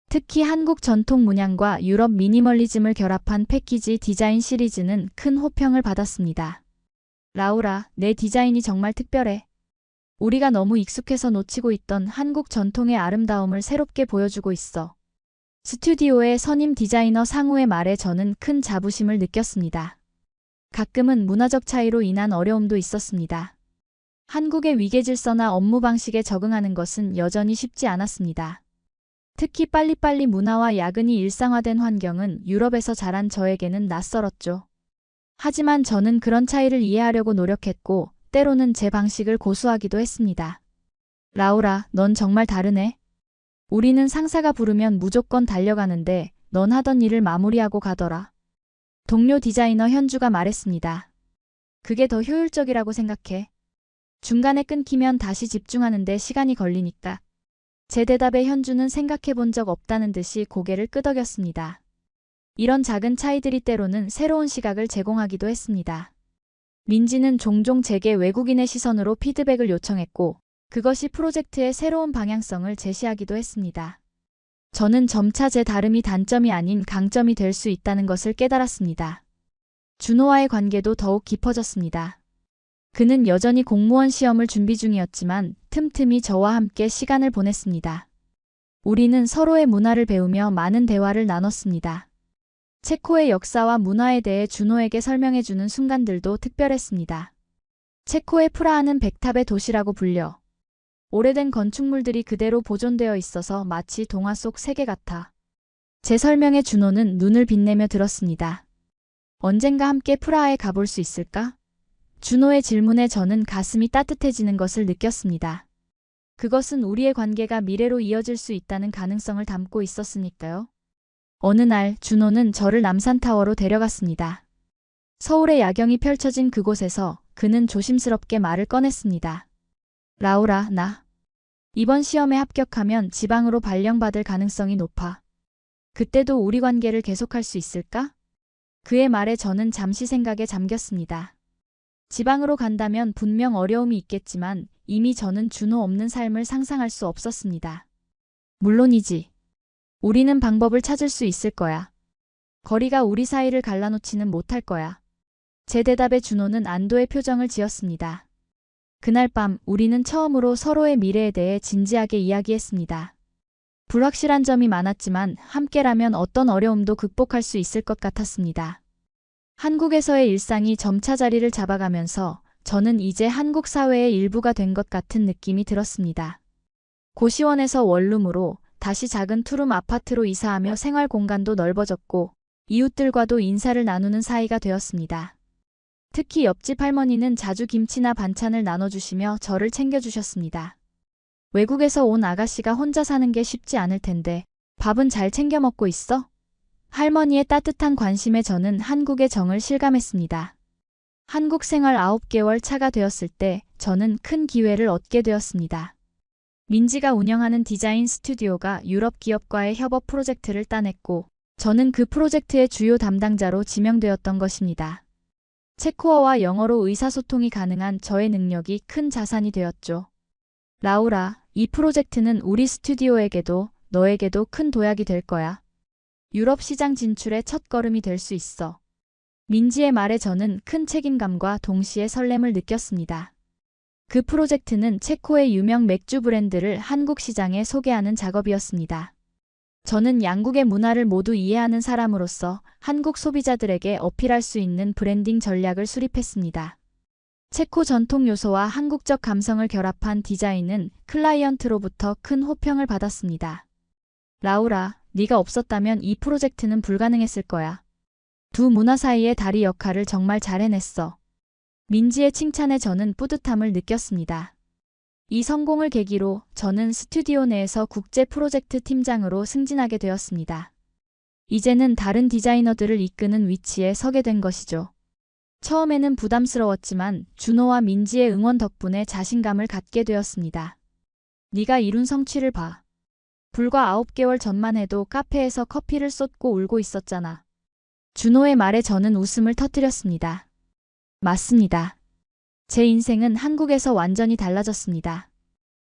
특히 한국 전통 문양과 유럽 미니멀리즘을 결합한 패키지 디자인 시리즈는 큰 호평을 받았습니다. 라우라, 내 디자인이 정말 특별해. 우리가 너무 익숙해서 놓치고 있던 한국 전통의 아름다움을 새롭게 보여주고 있어. 스튜디오의 선임 디자이너 상우의 말에 저는 큰 자부심을 느꼈습니다. 가끔은 문화적 차이로 인한 어려움도 있었습니다. 한국의 위계 질서나 업무 방식에 적응하는 것은 여전히 쉽지 않았습니다. 특히 빨리빨리 문화와 야근이 일상화된 환경은 유럽에서 자란 저에게는 낯설었죠. 하지만 저는 그런 차이를 이해하려고 노력했고 때로는 제 방식을 고수하기도 했습니다. 라우라, 넌 정말 다르네. 우리는 상사가 부르면 무조건 달려가는데 넌 하던 일을 마무리하고 가더라. 동료 디자이너 현주가 말했습니다. 그게 더 효율적이라고 생각해. 중간에 끊기면 다시 집중하는데 시간이 걸리니까. 제 대답에 현주는 생각해 본 적 없다는 듯이 고개를 끄덕였습니다. 이런 작은 차이들이 때로는 새로운 시각을 제공하기도 했습니다. 민지는 종종 제게 외국인의 시선으로 피드백을 요청했고 그것이 프로젝트의 새로운 방향성을 제시하기도 했습니다. 저는 점차 제 다름이 단점이 아닌 강점이 될 수 있다는 것을 깨달았습니다. 준호와의 관계도 더욱 깊어졌습니다. 그는 여전히 공무원 시험을 준비 중이었지만 틈틈이 저와 함께 시간을 보냈습니다. 우리는 서로의 문화를 배우며 많은 대화를 나눴습니다. 체코의 역사와 문화에 대해 준호에게 설명해주는 순간들도 특별했습니다. 체코의 프라하는 백탑의 도시라고 불려 오래된 건축물들이 그대로 보존되어 있어서 마치 동화 속 세계 같아. 제 설명에 준호는 눈을 빛내며 들었습니다. 언젠가 함께 프라하에 가볼 수 있을까? 준호의 질문에 저는 가슴이 따뜻해지는 것을 느꼈습니다. 그것은 우리의 관계가 미래로 이어질 수 있다는 가능성을 담고 있었으니까요. 어느 날 준호는 저를 남산타워로 데려갔습니다. 서울의 야경이 펼쳐진 그곳에서 그는 조심스럽게 말을 꺼냈습니다. 라우라, 나 이번 시험에 합격하면 지방으로 발령받을 가능성이 높아. 그때도 우리 관계를 계속할 수 있을까? 그의 말에 저는 잠시 생각에 잠겼습니다. 지방으로 간다면 분명 어려움이 있겠지만 이미 저는 준호 없는 삶을 상상할 수 없었습니다. 물론이지. 우리는 방법을 찾을 수 있을 거야. 거리가 우리 사이를 갈라놓지는 못할 거야. 제 대답에 준호는 안도의 표정을 지었습니다. 그날 밤 우리는 처음으로 서로의 미래에 대해 진지하게 이야기했습니다. 불확실한 점이 많았지만 함께라면 어떤 어려움도 극복할 수 있을 것 같았습니다. 한국에서의 일상이 점차 자리를 잡아가면서 저는 이제 한국 사회의 일부가 된 것 같은 느낌이 들었습니다. 고시원에서 원룸으로 다시 작은 투룸 아파트로 이사하며 생활 공간도 넓어졌고 이웃들과도 인사를 나누는 사이가 되었습니다. 특히 옆집 할머니는 자주 김치나 반찬을 나눠주시며 저를 챙겨주셨습니다. 외국에서 온 아가씨가 혼자 사는 게 쉽지 않을 텐데 밥은 잘 챙겨 먹고 있어? 할머니의 따뜻한 관심에 저는 한국의 정을 실감했습니다. 한국 생활 9개월 차가 되었을 때 저는 큰 기회를 얻게 되었습니다. 민지가 운영하는 디자인 스튜디오가 유럽 기업과의 협업 프로젝트를 따냈고 저는 그 프로젝트의 주요 담당자로 지명되었던 것입니다. 체코어와 영어로 의사소통이 가능한 저의 능력이 큰 자산이 되었죠. 라우라, 이 프로젝트는 우리 스튜디오에게도 너에게도 큰 도약이 될 거야. 유럽 시장 진출의 첫걸음이 될 수 있어. 민지의 말에 저는 큰 책임감과 동시에 설렘을 느꼈습니다. 그 프로젝트는 체코의 유명 맥주 브랜드를 한국 시장에 소개하는 작업이었습니다. 저는 양국의 문화를 모두 이해하는 사람으로서 한국 소비자들에게 어필할 수 있는 브랜딩 전략을 수립했습니다. 체코 전통 요소와 한국적 감성을 결합한 디자인은 클라이언트로부터 큰 호평을 받았습니다. 라우라, 네가 없었다면 이 프로젝트는 불가능했을 거야. 두 문화 사이의 다리 역할을 정말 잘 해냈어. 민지의 칭찬에 저는 뿌듯함을 느꼈습니다. 이 성공을 계기로 저는 스튜디오 내에서 국제 프로젝트 팀장으로 승진하게 되었습니다. 이제는 다른 디자이너들을 이끄는 위치에 서게 된 것이죠. 처음에는 부담스러웠지만 준호와 민지의 응원 덕분에 자신감을 갖게 되었습니다. 네가 이룬 성취를 봐. 불과 9개월 전만 해도 카페에서 커피를 쏟고 울고 있었잖아. 준호의 말에 저는 웃음을 터뜨렸습니다. 맞습니다. 제 인생은 한국에서 완전히 달라졌습니다.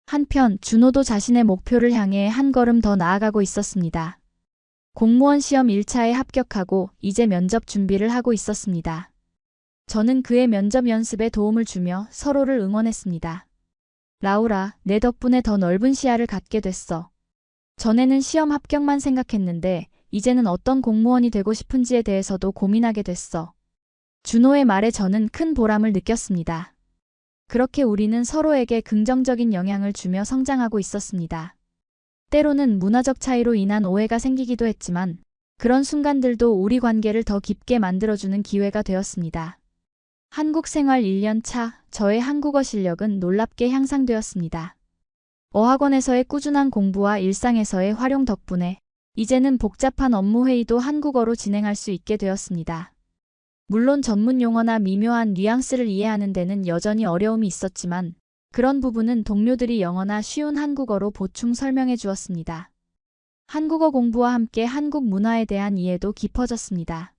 한편 준호도 자신의 목표를 향해 한 걸음 더 나아가고 있었습니다. 공무원 시험 1차에 합격하고 이제 면접 준비를 하고 있었습니다. 저는 그의 면접 연습에 도움을 주며 서로를 응원했습니다. 라우라, 내 덕분에 더 넓은 시야를 갖게 됐어. 전에는 시험 합격만 생각했는데 이제는 어떤 공무원이 되고 싶은지에 대해서도 고민하게 됐어. 준호의 말에 저는 큰 보람을 느꼈습니다. 그렇게 우리는 서로에게 긍정적인 영향을 주며 성장하고 있었습니다. 때로는 문화적 차이로 인한 오해가 생기기도 했지만 그런 순간들도 우리 관계를 더 깊게 만들어주는 기회가 되었습니다. 한국 생활 1년 차, 저의 한국어 실력은 놀랍게 향상되었습니다. 어학원에서의 꾸준한 공부와 일상에서의 활용 덕분에 이제는 복잡한 업무 회의도 한국어로 진행할 수 있게 되었습니다. 물론 전문 용어나 미묘한 뉘앙스를 이해하는 데는 여전히 어려움이 있었지만 그런 부분은 동료들이 영어나 쉬운 한국어로 보충 설명해 주었습니다. 한국어 공부와 함께 한국 문화에 대한 이해도 깊어졌습니다.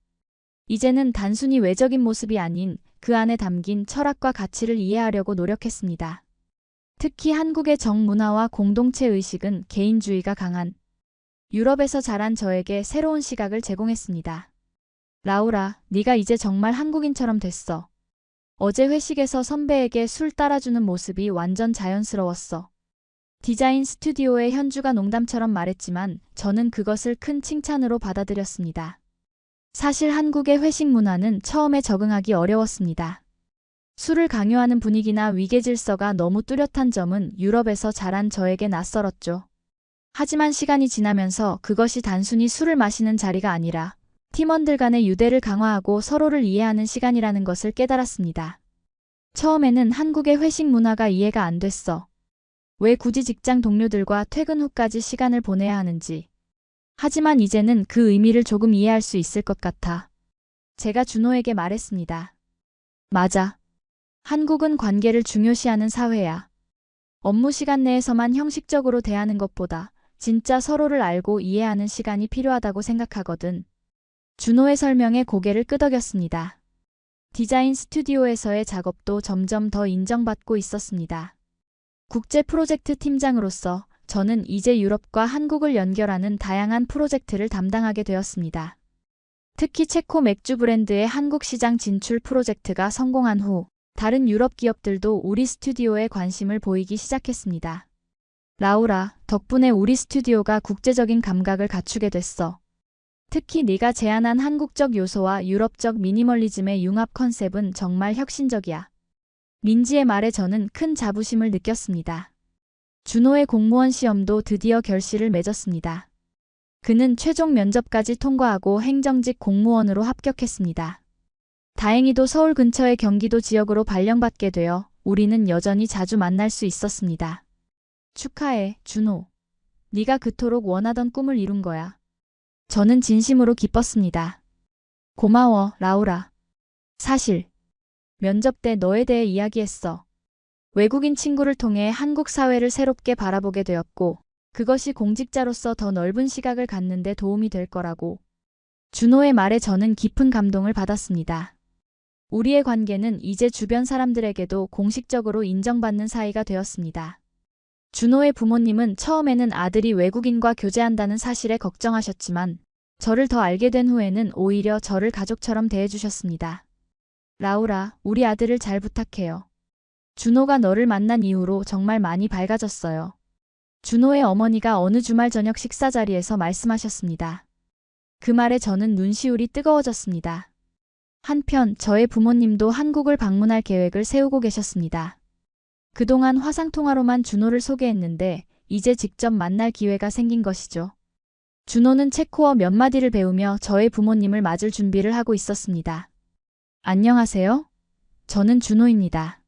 이제는 단순히 외적인 모습이 아닌 그 안에 담긴 철학과 가치를 이해하려고 노력했습니다. 특히 한국의 정문화와 공동체 의식은 개인주의가 강한 유럽에서 자란 저에게 새로운 시각을 제공했습니다. 라우라, 네가 이제 정말 한국인처럼 됐어. 어제 회식에서 선배에게 술 따라주는 모습이 완전 자연스러웠어. 디자인 스튜디오의 현주가 농담처럼 말했지만 저는 그것을 큰 칭찬으로 받아들였습니다. 사실 한국의 회식 문화는 처음에 적응하기 어려웠습니다. 술을 강요하는 분위기나 위계 질서가 너무 뚜렷한 점은 유럽에서 자란 저에게 낯설었죠. 하지만 시간이 지나면서 그것이 단순히 술을 마시는 자리가 아니라 팀원들 간의 유대를 강화하고 서로를 이해하는 시간이라는 것을 깨달았습니다. 처음에는 한국의 회식 문화가 이해가 안 됐어. 왜 굳이 직장 동료들과 퇴근 후까지 시간을 보내야 하는지. 하지만 이제는 그 의미를 조금 이해할 수 있을 것 같아. 제가 준호에게 말했습니다. 맞아. 한국은 관계를 중요시하는 사회야. 업무 시간 내에서만 형식적으로 대하는 것보다 진짜 서로를 알고 이해하는 시간이 필요하다고 생각하거든. 준호의 설명에 고개를 끄덕였습니다. 디자인 스튜디오에서의 작업도 점점 더 인정받고 있었습니다. 국제 프로젝트 팀장으로서 저는 이제 유럽과 한국을 연결하는 다양한 프로젝트를 담당하게 되었습니다. 특히 체코 맥주 브랜드의 한국 시장 진출 프로젝트가 성공한 후 다른 유럽 기업들도 우리 스튜디오에 관심을 보이기 시작했습니다. 라우라, 덕분에 우리 스튜디오가 국제적인 감각을 갖추게 됐어. 특히 네가 제안한 한국적 요소와 유럽적 미니멀리즘의 융합 컨셉은 정말 혁신적이야. 민지의 말에 저는 큰 자부심을 느꼈습니다. 준호의 공무원 시험도 드디어 결실을 맺었습니다. 그는 최종 면접까지 통과하고 행정직 공무원으로 합격했습니다. 다행히도 서울 근처의 경기도 지역으로 발령받게 되어 우리는 여전히 자주 만날 수 있었습니다. 축하해, 준호. 네가 그토록 원하던 꿈을 이룬 거야. 저는 진심으로 기뻤습니다. 고마워, 라우라. 사실 면접 때 너에 대해 이야기했어. 외국인 친구를 통해 한국 사회를 새롭게 바라보게 되었고 그것이 공직자로서 더 넓은 시각을 갖는 데 도움이 될 거라고. 준호의 말에 저는 깊은 감동을 받았습니다. 우리의 관계는 이제 주변 사람들에게도 공식적으로 인정받는 사이가 되었습니다. 준호의 부모님은 처음에는 아들이 외국인과 교제한다는 사실에 걱정하셨지만 저를 더 알게 된 후에는 오히려 저를 가족처럼 대해주셨습니다. 라우라, 우리 아들을 잘 부탁해요. 준호가 너를 만난 이후로 정말 많이 밝아졌어요. 준호의 어머니가 어느 주말 저녁 식사 자리에서 말씀하셨습니다. 그 말에 저는 눈시울이 뜨거워졌습니다. 한편 저의 부모님도 한국을 방문할 계획을 세우고 계셨습니다. 그동안 화상통화로만 준호를 소개했는데 이제 직접 만날 기회가 생긴 것이죠. 준호는 체코어 몇 마디를 배우며 저의 부모님을 맞을 준비를 하고 있었습니다. 안녕하세요. 저는 준호입니다.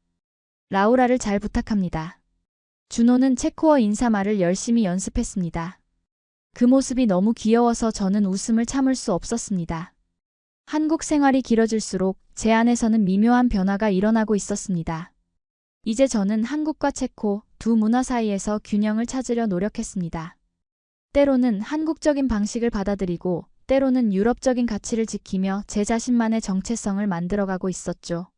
라우라를 잘 부탁합니다. 준호는 체코어 인사말을 열심히 연습했습니다. 그 모습이 너무 귀여워서 저는 웃음을 참을 수 없었습니다. 한국 생활이 길어질수록 제 안에서는 미묘한 변화가 일어나고 있었습니다. 이제 저는 한국과 체코 두 문화 사이에서 균형을 찾으려 노력했습니다. 때로는 한국적인 방식을 받아들이고 때로는 유럽적인 가치를 지키며 제 자신만의 정체성을 만들어가고 있었죠.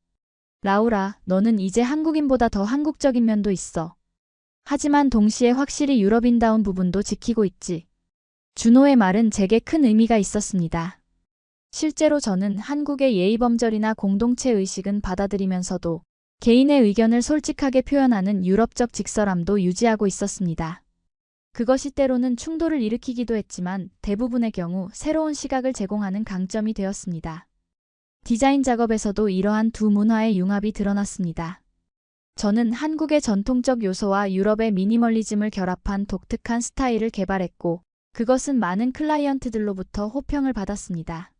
라우라, 너는 이제 한국인보다 더 한국적인 면도 있어. 하지만 동시에 확실히 유럽인다운 부분도 지키고 있지. 준호의 말은 제게 큰 의미가 있었습니다. 실제로 저는 한국의 예의범절이나 공동체 의식은 받아들이면서도 개인의 의견을 솔직하게 표현하는 유럽적 직설함도 유지하고 있었습니다. 그것이 때로는 충돌을 일으키기도 했지만 대부분의 경우 새로운 시각을 제공하는 강점이 되었습니다. 디자인 작업에서도 이러한 두 문화의 융합이 드러났습니다. 저는 한국의 전통적 요소와 유럽의 미니멀리즘을 결합한 독특한 스타일을 개발했고 그것은 많은 클라이언트들로부터 호평을 받았습니다.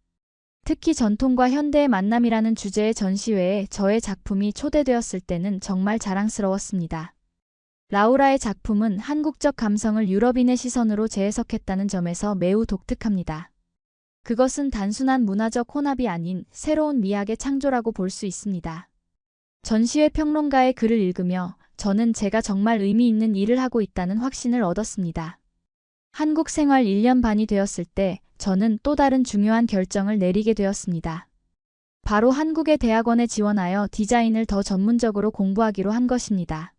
특히 전통과 현대의 만남이라는 주제의 전시회에 저의 작품이 초대되었을 때는 정말 자랑스러웠습니다. 라우라의 작품은 한국적 감성을 유럽인의 시선으로 재해석했다는 점에서 매우 독특합니다. 그것은 단순한 문화적 혼합이 아닌 새로운 미학의 창조라고 볼 수 있습니다. 전시회 평론가의 글을 읽으며 저는 제가 정말 의미 있는 일을 하고 있다는 확신을 얻었습니다. 한국 생활 1년 반이 되었을 때 저는 또 다른 중요한 결정을 내리게 되었습니다. 바로 한국의 대학원에 지원하여 디자인을 더 전문적으로 공부하기로 한 것입니다.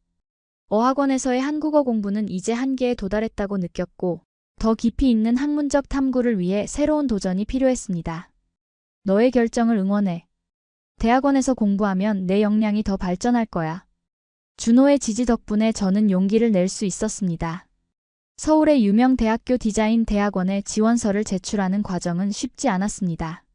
어학원에서의 한국어 공부는 이제 한계에 도달했다고 느꼈고 더 깊이 있는 학문적 탐구를 위해 새로운 도전이 필요했습니다. 너의 결정을 응원해. 대학원에서 공부하면 내 역량이 더 발전할 거야. 준호의 지지 덕분에 저는 용기를 낼 수 있었습니다. 서울의 유명 대학교 디자인 대학원에 지원서를 제출하는 과정은 쉽지 않았습니다.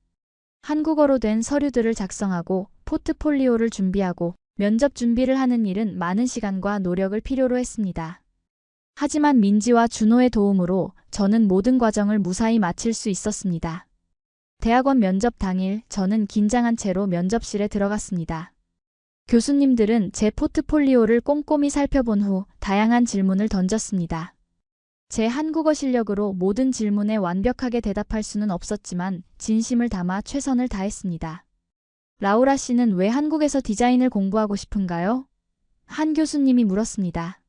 한국어로 된 서류들을 작성하고 포트폴리오를 준비하고 면접 준비를 하는 일은 많은 시간과 노력을 필요로 했습니다. 하지만 민지와 준호의 도움으로 저는 모든 과정을 무사히 마칠 수 있었습니다. 대학원 면접 당일 저는 긴장한 채로 면접실에 들어갔습니다. 교수님들은 제 포트폴리오를 꼼꼼히 살펴본 후 다양한 질문을 던졌습니다. 제 한국어 실력으로 모든 질문에 완벽하게 대답할 수는 없었지만 진심을 담아 최선을 다했습니다. 라우라 씨는 왜 한국에서 디자인을 공부하고 싶은가요? 한 교수님이 물었습니다.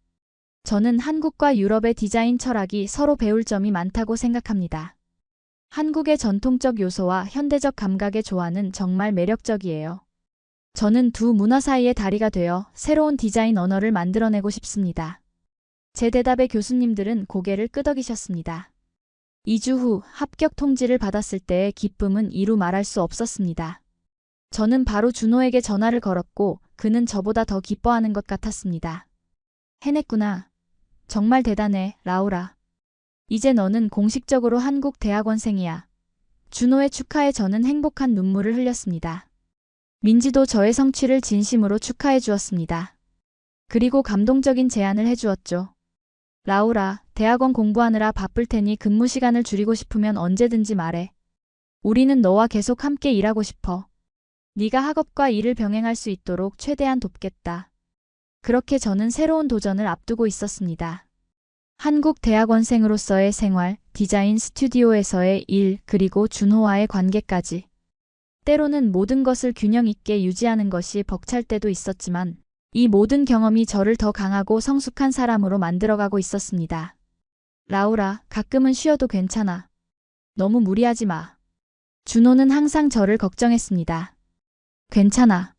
저는 한국과 유럽의 디자인 철학이 서로 배울 점이 많다고 생각합니다. 한국의 전통적 요소와 현대적 감각의 조화는 정말 매력적이에요. 저는 두 문화 사이의 다리가 되어 새로운 디자인 언어를 만들어내고 싶습니다. 제 대답에 교수님들은 고개를 끄덕이셨습니다. 2주 후 합격 통지를 받았을 때의 기쁨은 이루 말할 수 없었습니다. 저는 바로 준호에게 전화를 걸었고 그는 저보다 더 기뻐하는 것 같았습니다. 해냈구나. 정말 대단해, 라우라. 이제 너는 공식적으로 한국 대학원생이야. 준호의 축하에 저는 행복한 눈물을 흘렸습니다. 민지도 저의 성취를 진심으로 축하해 주었습니다. 그리고 감동적인 제안을 해주었죠. 라우라, 대학원 공부하느라 바쁠 테니 근무 시간을 줄이고 싶으면 언제든지 말해. 우리는 너와 계속 함께 일하고 싶어. 네가 학업과 일을 병행할 수 있도록 최대한 돕겠다. 그렇게 저는 새로운 도전을 앞두고 있었습니다. 한국 대학원생으로서의 생활, 디자인 스튜디오에서의 일, 그리고 준호와의 관계까지. 때로는 모든 것을 균형 있게 유지하는 것이 벅찰 때도 있었지만 이 모든 경험이 저를 더 강하고 성숙한 사람으로 만들어가고 있었습니다. 라우라, 가끔은 쉬어도 괜찮아. 너무 무리하지 마. 준호는 항상 저를 걱정했습니다. 괜찮아.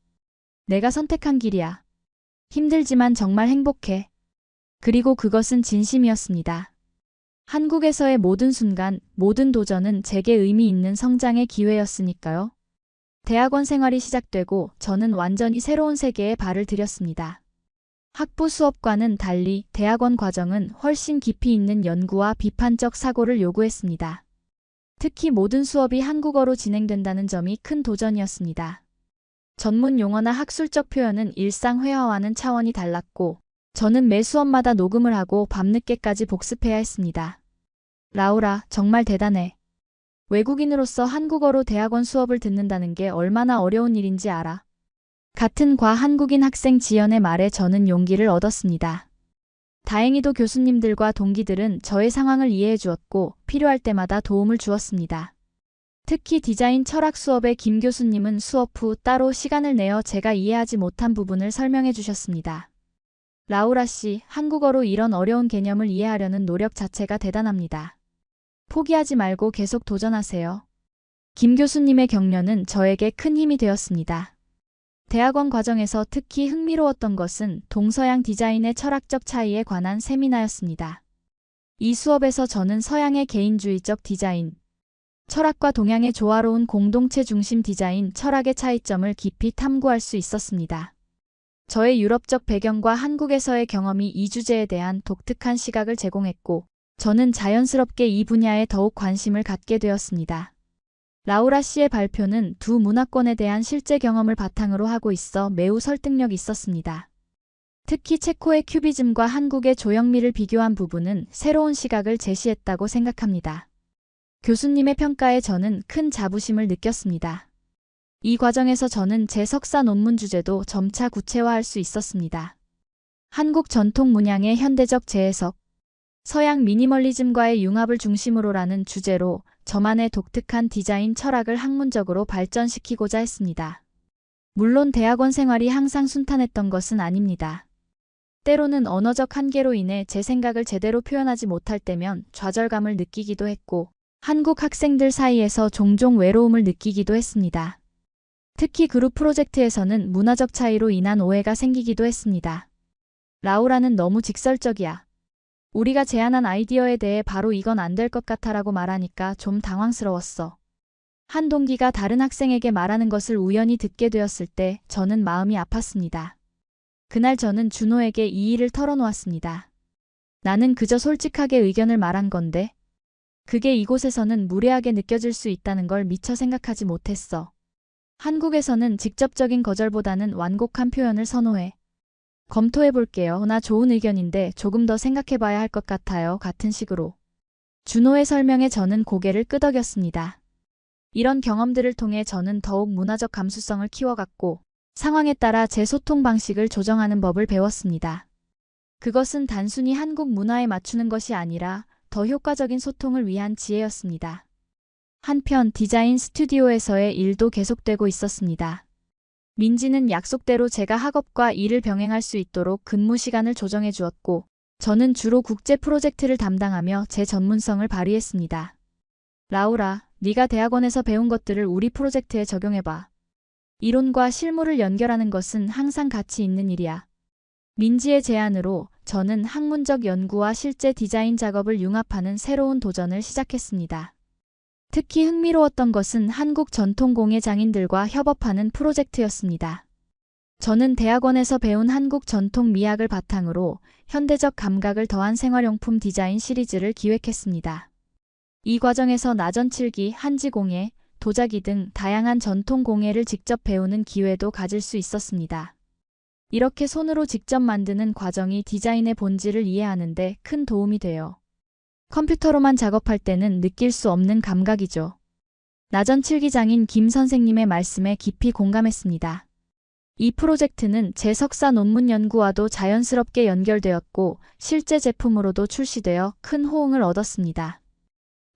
내가 선택한 길이야. 힘들지만 정말 행복해. 그리고 그것은 진심이었습니다. 한국에서의 모든 순간, 모든 도전은 제게 의미 있는 성장의 기회였으니까요. 대학원 생활이 시작되고 저는 완전히 새로운 세계에 발을 들였습니다. 학부 수업과는 달리 대학원 과정은 훨씬 깊이 있는 연구와 비판적 사고를 요구했습니다. 특히 모든 수업이 한국어로 진행된다는 점이 큰 도전이었습니다. 전문 용어나 학술적 표현은 일상 회화와는 차원이 달랐고 저는 매 수업마다 녹음을 하고 밤늦게까지 복습해야 했습니다. 라우라, 정말 대단해. 외국인으로서 한국어로 대학원 수업을 듣는다는 게 얼마나 어려운 일인지 알아. 같은 과 한국인 학생 지연의 말에 저는 용기를 얻었습니다. 다행히도 교수님들과 동기들은 저의 상황을 이해해 주었고 필요할 때마다 도움을 주었습니다. 특히 디자인 철학 수업의 김 교수님은 수업 후 따로 시간을 내어 제가 이해하지 못한 부분을 설명해 주셨습니다. 라우라 씨, 한국어로 이런 어려운 개념을 이해하려는 노력 자체가 대단합니다. 포기하지 말고 계속 도전하세요. 김 교수님의 격려는 저에게 큰 힘이 되었습니다. 대학원 과정에서 특히 흥미로웠던 것은 동서양 디자인의 철학적 차이에 관한 세미나였습니다. 이 수업에서 저는 서양의 개인주의적 디자인, 철학과 동양의 조화로운 공동체 중심 디자인 철학의 차이점을 깊이 탐구할 수 있었습니다. 저의 유럽적 배경과 한국에서의 경험이 이 주제에 대한 독특한 시각을 제공했고 저는 자연스럽게 이 분야에 더욱 관심을 갖게 되었습니다. 라우라 씨의 발표는 두 문화권에 대한 실제 경험을 바탕으로 하고 있어 매우 설득력 있었습니다. 특히 체코의 큐비즘과 한국의 조형미를 비교한 부분은 새로운 시각을 제시했다고 생각합니다. 교수님의 평가에 저는 큰 자부심을 느꼈습니다. 이 과정에서 저는 제 석사 논문 주제도 점차 구체화할 수 있었습니다. 한국 전통 문양의 현대적 재해석, 서양 미니멀리즘과의 융합을 중심으로라는 주제로 저만의 독특한 디자인 철학을 학문적으로 발전시키고자 했습니다. 물론 대학원 생활이 항상 순탄했던 것은 아닙니다. 때로는 언어적 한계로 인해 제 생각을 제대로 표현하지 못할 때면 좌절감을 느끼기도 했고 한국 학생들 사이에서 종종 외로움을 느끼기도 했습니다. 특히 그룹 프로젝트에서는 문화적 차이로 인한 오해가 생기기도 했습니다. 라우라는 너무 직설적이야. 우리가 제안한 아이디어에 대해 바로 이건 안 될 것 같아라고 말하니까 좀 당황스러웠어. 한 동기가 다른 학생에게 말하는 것을 우연히 듣게 되었을 때 저는 마음이 아팠습니다. 그날 저는 준호에게 이 일을 털어놓았습니다. 나는 그저 솔직하게 의견을 말한 건데 그게 이곳에서는 무례하게 느껴질 수 있다는 걸 미처 생각하지 못했어. 한국에서는 직접적인 거절보다는 완곡한 표현을 선호해. 검토해볼게요. 나 좋은 의견인데 조금 더 생각해봐야 할 것 같아요. 같은 식으로. 준호의 설명에 저는 고개를 끄덕였습니다. 이런 경험들을 통해 저는 더욱 문화적 감수성을 키워갔고 상황에 따라 제 소통 방식을 조정하는 법을 배웠습니다. 그것은 단순히 한국 문화에 맞추는 것이 아니라 더 효과적인 소통을 위한 지혜였습니다. 한편 디자인 스튜디오에서의 일도 계속되고 있었습니다. 민지는 약속대로 제가 학업과 일을 병행할 수 있도록 근무 시간을 조정해 주었고 저는 주로 국제 프로젝트를 담당하며 제 전문성을 발휘했습니다. 라우라, 네가 대학원에서 배운 것들을 우리 프로젝트에 적용해봐. 이론과 실무를 연결하는 것은 항상 가치 있는 일이야. 민지의 제안으로 저는 학문적 연구와 실제 디자인 작업을 융합하는 새로운 도전을 시작했습니다. 특히 흥미로웠던 것은 한국 전통공예 장인들과 협업하는 프로젝트였습니다. 저는 대학원에서 배운 한국 전통 미학을 바탕으로 현대적 감각을 더한 생활용품 디자인 시리즈를 기획했습니다. 이 과정에서 나전칠기, 한지공예, 도자기 등 다양한 전통 공예를 직접 배우는 기회도 가질 수 있었습니다. 이렇게 손으로 직접 만드는 과정이 디자인의 본질을 이해하는 데 큰 도움이 돼요. 컴퓨터로만 작업할 때는 느낄 수 없는 감각이죠. 나전칠기 장인 김 선생님의 말씀에 깊이 공감했습니다. 이 프로젝트는 제 석사 논문 연구와도 자연스럽게 연결되었고 실제 제품으로도 출시되어 큰 호응을 얻었습니다.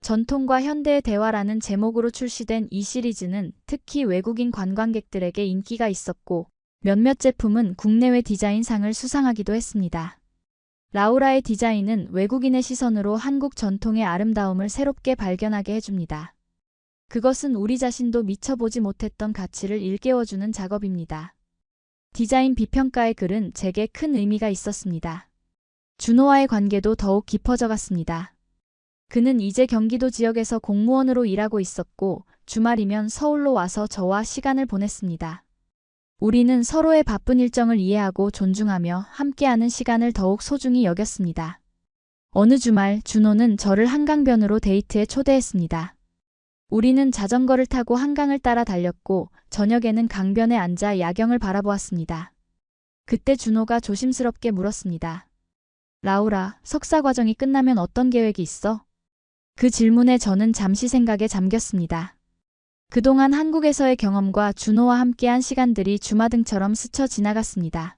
전통과 현대의 대화라는 제목으로 출시된 이 시리즈는 특히 외국인 관광객들에게 인기가 있었고 몇몇 제품은 국내외 디자인상을 수상하기도 했습니다. 라우라의 디자인은 외국인의 시선으로 한국 전통의 아름다움을 새롭게 발견하게 해줍니다. 그것은 우리 자신도 미쳐보지 못했던 가치를 일깨워주는 작업입니다. 디자인 비평가의 글은 제게 큰 의미가 있었습니다. 준호와의 관계도 더욱 깊어져 갔습니다. 그는 이제 경기도 지역에서 공무원으로 일하고 있었고 주말이면 서울로 와서 저와 시간을 보냈습니다. 우리는 서로의 바쁜 일정을 이해하고 존중하며 함께하는 시간을 더욱 소중히 여겼습니다. 어느 주말 준호는 저를 한강변으로 데이트에 초대했습니다. 우리는 자전거를 타고 한강을 따라 달렸고 저녁에는 강변에 앉아 야경을 바라보았습니다. 그때 준호가 조심스럽게 물었습니다. 라우라, 석사 과정이 끝나면 어떤 계획이 있어? 그 질문에 저는 잠시 생각에 잠겼습니다. 그동안 한국에서의 경험과 준호와 함께한 시간들이 주마등처럼 스쳐 지나갔습니다.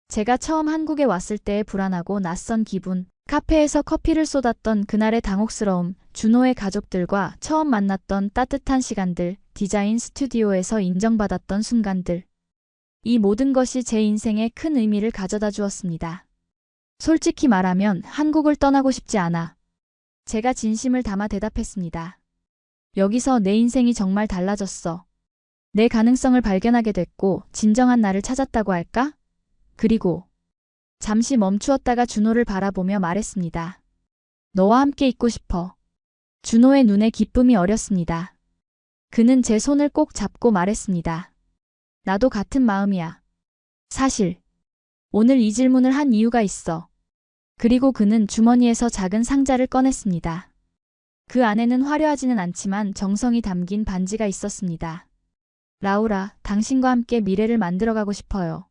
제가 처음 한국에 왔을 때의 불안하고 낯선 기분, 카페에서 커피를 쏟았던 그날의 당혹스러움, 준호의 가족들과 처음 만났던 따뜻한 시간들, 디자인 스튜디오에서 인정받았던 순간들. 이 모든 것이 제 인생에 큰 의미를 가져다 주었습니다. 솔직히 말하면 한국을 떠나고 싶지 않아. 제가 진심을 담아 대답했습니다. 여기서 내 인생이 정말 달라졌어. 내 가능성을 발견하게 됐고 진정한 나를 찾았다고 할까? 그리고 잠시 멈추었다가 준호를 바라보며 말했습니다. 너와 함께 있고 싶어. 준호의 눈에 기쁨이 어렸습니다. 그는 제 손을 꼭 잡고 말했습니다. 나도 같은 마음이야. 사실 오늘 이 질문을 한 이유가 있어. 그리고 그는 주머니에서 작은 상자를 꺼냈습니다. 그 안에는 화려하지는 않지만 정성이 담긴 반지가 있었습니다. 라우라, 당신과 함께 미래를 만들어가고 싶어요.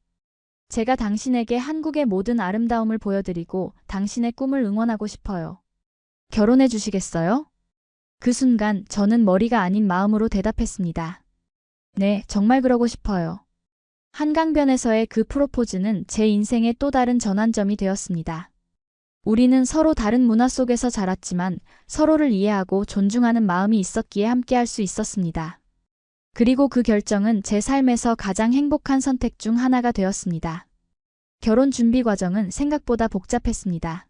제가 당신에게 한국의 모든 아름다움을 보여드리고 당신의 꿈을 응원하고 싶어요. 결혼해 주시겠어요? 그 순간 저는 머리가 아닌 마음으로 대답했습니다. 네, 정말 그러고 싶어요. 한강변에서의 그 프로포즈는 제 인생의 또 다른 전환점이 되었습니다. 우리는 서로 다른 문화 속에서 자랐지만 서로를 이해하고 존중하는 마음이 있었기에 함께할 수 있었습니다. 그리고 그 결정은 제 삶에서 가장 행복한 선택 중 하나가 되었습니다. 결혼 준비 과정은 생각보다 복잡했습니다.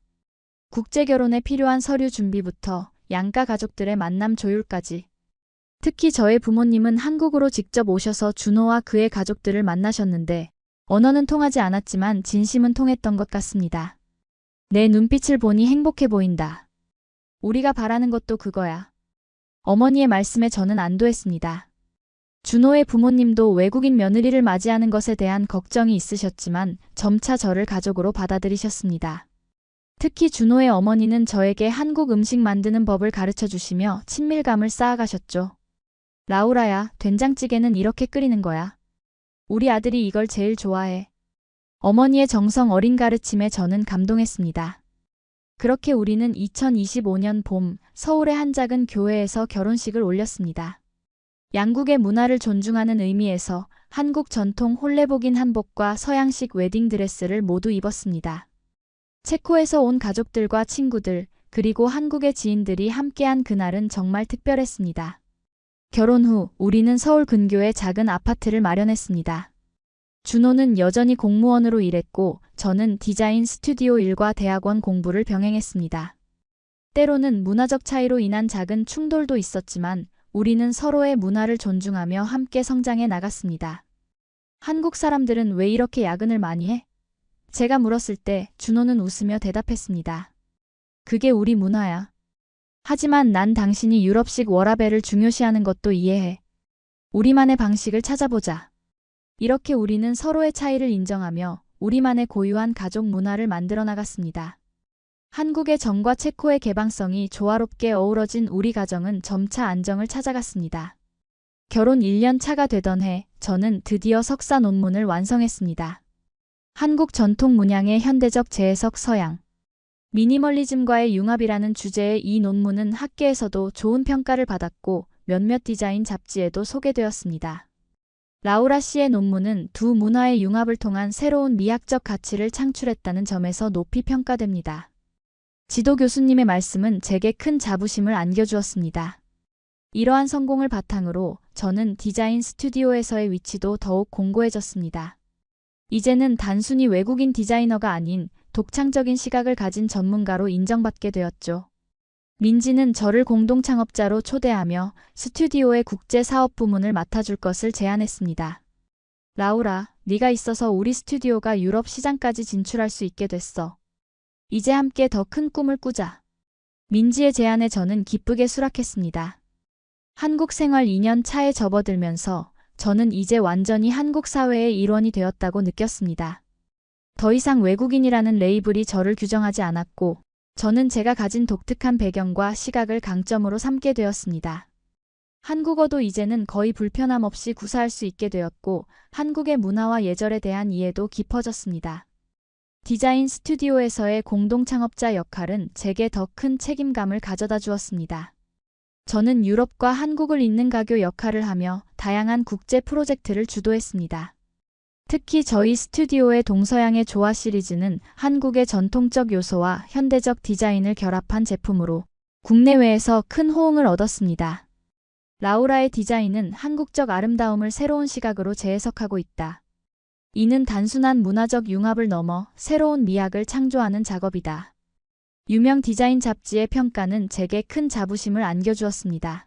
국제결혼에 필요한 서류 준비부터 양가 가족들의 만남 조율까지. 특히 저의 부모님은 한국으로 직접 오셔서 준호와 그의 가족들을 만나셨는데 언어는 통하지 않았지만 진심은 통했던 것 같습니다. 내 눈빛을 보니 행복해 보인다. 우리가 바라는 것도 그거야. 어머니의 말씀에 저는 안도했습니다. 준호의 부모님도 외국인 며느리를 맞이하는 것에 대한 걱정이 있으셨지만 점차 저를 가족으로 받아들이셨습니다. 특히 준호의 어머니는 저에게 한국 음식 만드는 법을 가르쳐 주시며 친밀감을 쌓아가셨죠. 라우라야, 된장찌개는 이렇게 끓이는 거야. 우리 아들이 이걸 제일 좋아해. 어머니의 정성 어린 가르침에 저는 감동했습니다. 그렇게 우리는 2025년 봄 서울의 한 작은 교회에서 결혼식을 올렸습니다. 양국의 문화를 존중하는 의미에서 한국 전통 홀레복인 한복과 서양식 웨딩드레스를 모두 입었습니다. 체코에서 온 가족들과 친구들, 그리고 한국의 지인들이 함께한 그날은 정말 특별했습니다. 결혼 후 우리는 서울 근교에 작은 아파트를 마련했습니다. 준호는 여전히 공무원으로 일했고 저는 디자인 스튜디오 일과 대학원 공부를 병행했습니다. 때로는 문화적 차이로 인한 작은 충돌도 있었지만 우리는 서로의 문화를 존중하며 함께 성장해 나갔습니다. 한국 사람들은 왜 이렇게 야근을 많이 해? 제가 물었을 때 준호는 웃으며 대답했습니다. 그게 우리 문화야. 하지만 난 당신이 유럽식 워라밸을 중요시하는 것도 이해해. 우리만의 방식을 찾아보자. 이렇게 우리는 서로의 차이를 인정하며 우리만의 고유한 가족 문화를 만들어 나갔습니다. 한국의 정과 체코의 개방성이 조화롭게 어우러진 우리 가정은 점차 안정을 찾아갔습니다. 결혼 1년 차가 되던 해, 저는 드디어 석사 논문을 완성했습니다. 한국 전통 문양의 현대적 재해석 서양. 미니멀리즘과의 융합이라는 주제의 이 논문은 학계에서도 좋은 평가를 받았고 몇몇 디자인 잡지에도 소개되었습니다. 라우라 씨의 논문은 두 문화의 융합을 통한 새로운 미학적 가치를 창출했다는 점에서 높이 평가됩니다. 지도 교수님의 말씀은 제게 큰 자부심을 안겨주었습니다. 이러한 성공을 바탕으로 저는 디자인 스튜디오에서의 위치도 더욱 공고해졌습니다. 이제는 단순히 외국인 디자이너가 아닌 독창적인 시각을 가진 전문가로 인정받게 되었죠. 민지는 저를 공동 창업자로 초대하며 스튜디오의 국제 사업 부문을 맡아줄 것을 제안했습니다. 라우라, 네가 있어서 우리 스튜디오가 유럽 시장까지 진출할 수 있게 됐어. 이제 함께 더 큰 꿈을 꾸자. 민지의 제안에 저는 기쁘게 수락했습니다. 한국 생활 2년 차에 접어들면서 저는 이제 완전히 한국 사회의 일원이 되었다고 느꼈습니다. 더 이상 외국인이라는 레이블이 저를 규정하지 않았고 저는 제가 가진 독특한 배경과 시각을 강점으로 삼게 되었습니다. 한국어도 이제는 거의 불편함 없이 구사할 수 있게 되었고 한국의 문화와 예절에 대한 이해도 깊어졌습니다. 디자인 스튜디오에서의 공동 창업자 역할은 제게 더 큰 책임감을 가져다 주었습니다. 저는 유럽과 한국을 잇는 가교 역할을 하며 다양한 국제 프로젝트를 주도했습니다. 특히 저희 스튜디오의 동서양의 조화 시리즈는 한국의 전통적 요소와 현대적 디자인을 결합한 제품으로 국내외에서 큰 호응을 얻었습니다. 라우라의 디자인은 한국적 아름다움을 새로운 시각으로 재해석하고 있다. 이는 단순한 문화적 융합을 넘어 새로운 미학을 창조하는 작업이다. 유명 디자인 잡지의 평가는 제게 큰 자부심을 안겨주었습니다.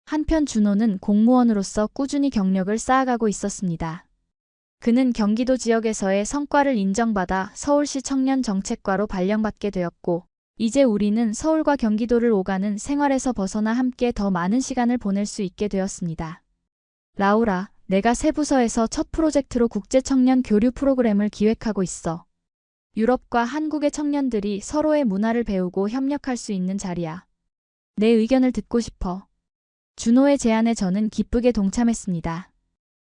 한편 준호는 공무원으로서 꾸준히 경력을 쌓아가고 있었습니다. 그는 경기도 지역에서의 성과를 인정받아 서울시 청년정책과로 발령받게 되었고 이제 우리는 서울과 경기도를 오가는 생활에서 벗어나 함께 더 많은 시간을 보낼 수 있게 되었습니다. 라우라, 내가 새 부서에서 첫 프로젝트로 국제 청년 교류 프로그램을 기획하고 있어. 유럽과 한국의 청년들이 서로의 문화를 배우고 협력할 수 있는 자리야. 내 의견을 듣고 싶어. 준호의 제안에 저는 기쁘게 동참했습니다.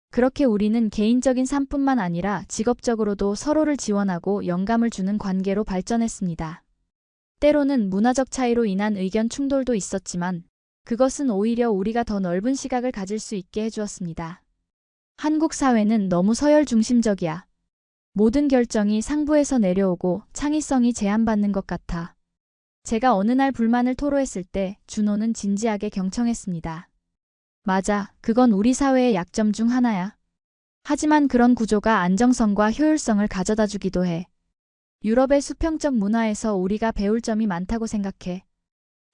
그렇게 우리는 개인적인 삶뿐만 아니라 직업적으로도 서로를 지원하고 영감을 주는 관계로 발전했습니다. 때로는 문화적 차이로 인한 의견 충돌도 있었지만 그것은 오히려 우리가 더 넓은 시각을 가질 수 있게 해주었습니다. 한국 사회는 너무 서열 중심적이야. 모든 결정이 상부에서 내려오고 창의성이 제한받는 것 같아. 제가 어느 날 불만을 토로했을 때 준호는 진지하게 경청했습니다. 맞아, 그건 우리 사회의 약점 중 하나야. 하지만 그런 구조가 안정성과 효율성을 가져다 주기도 해. 유럽의 수평적 문화에서 우리가 배울 점이 많다고 생각해.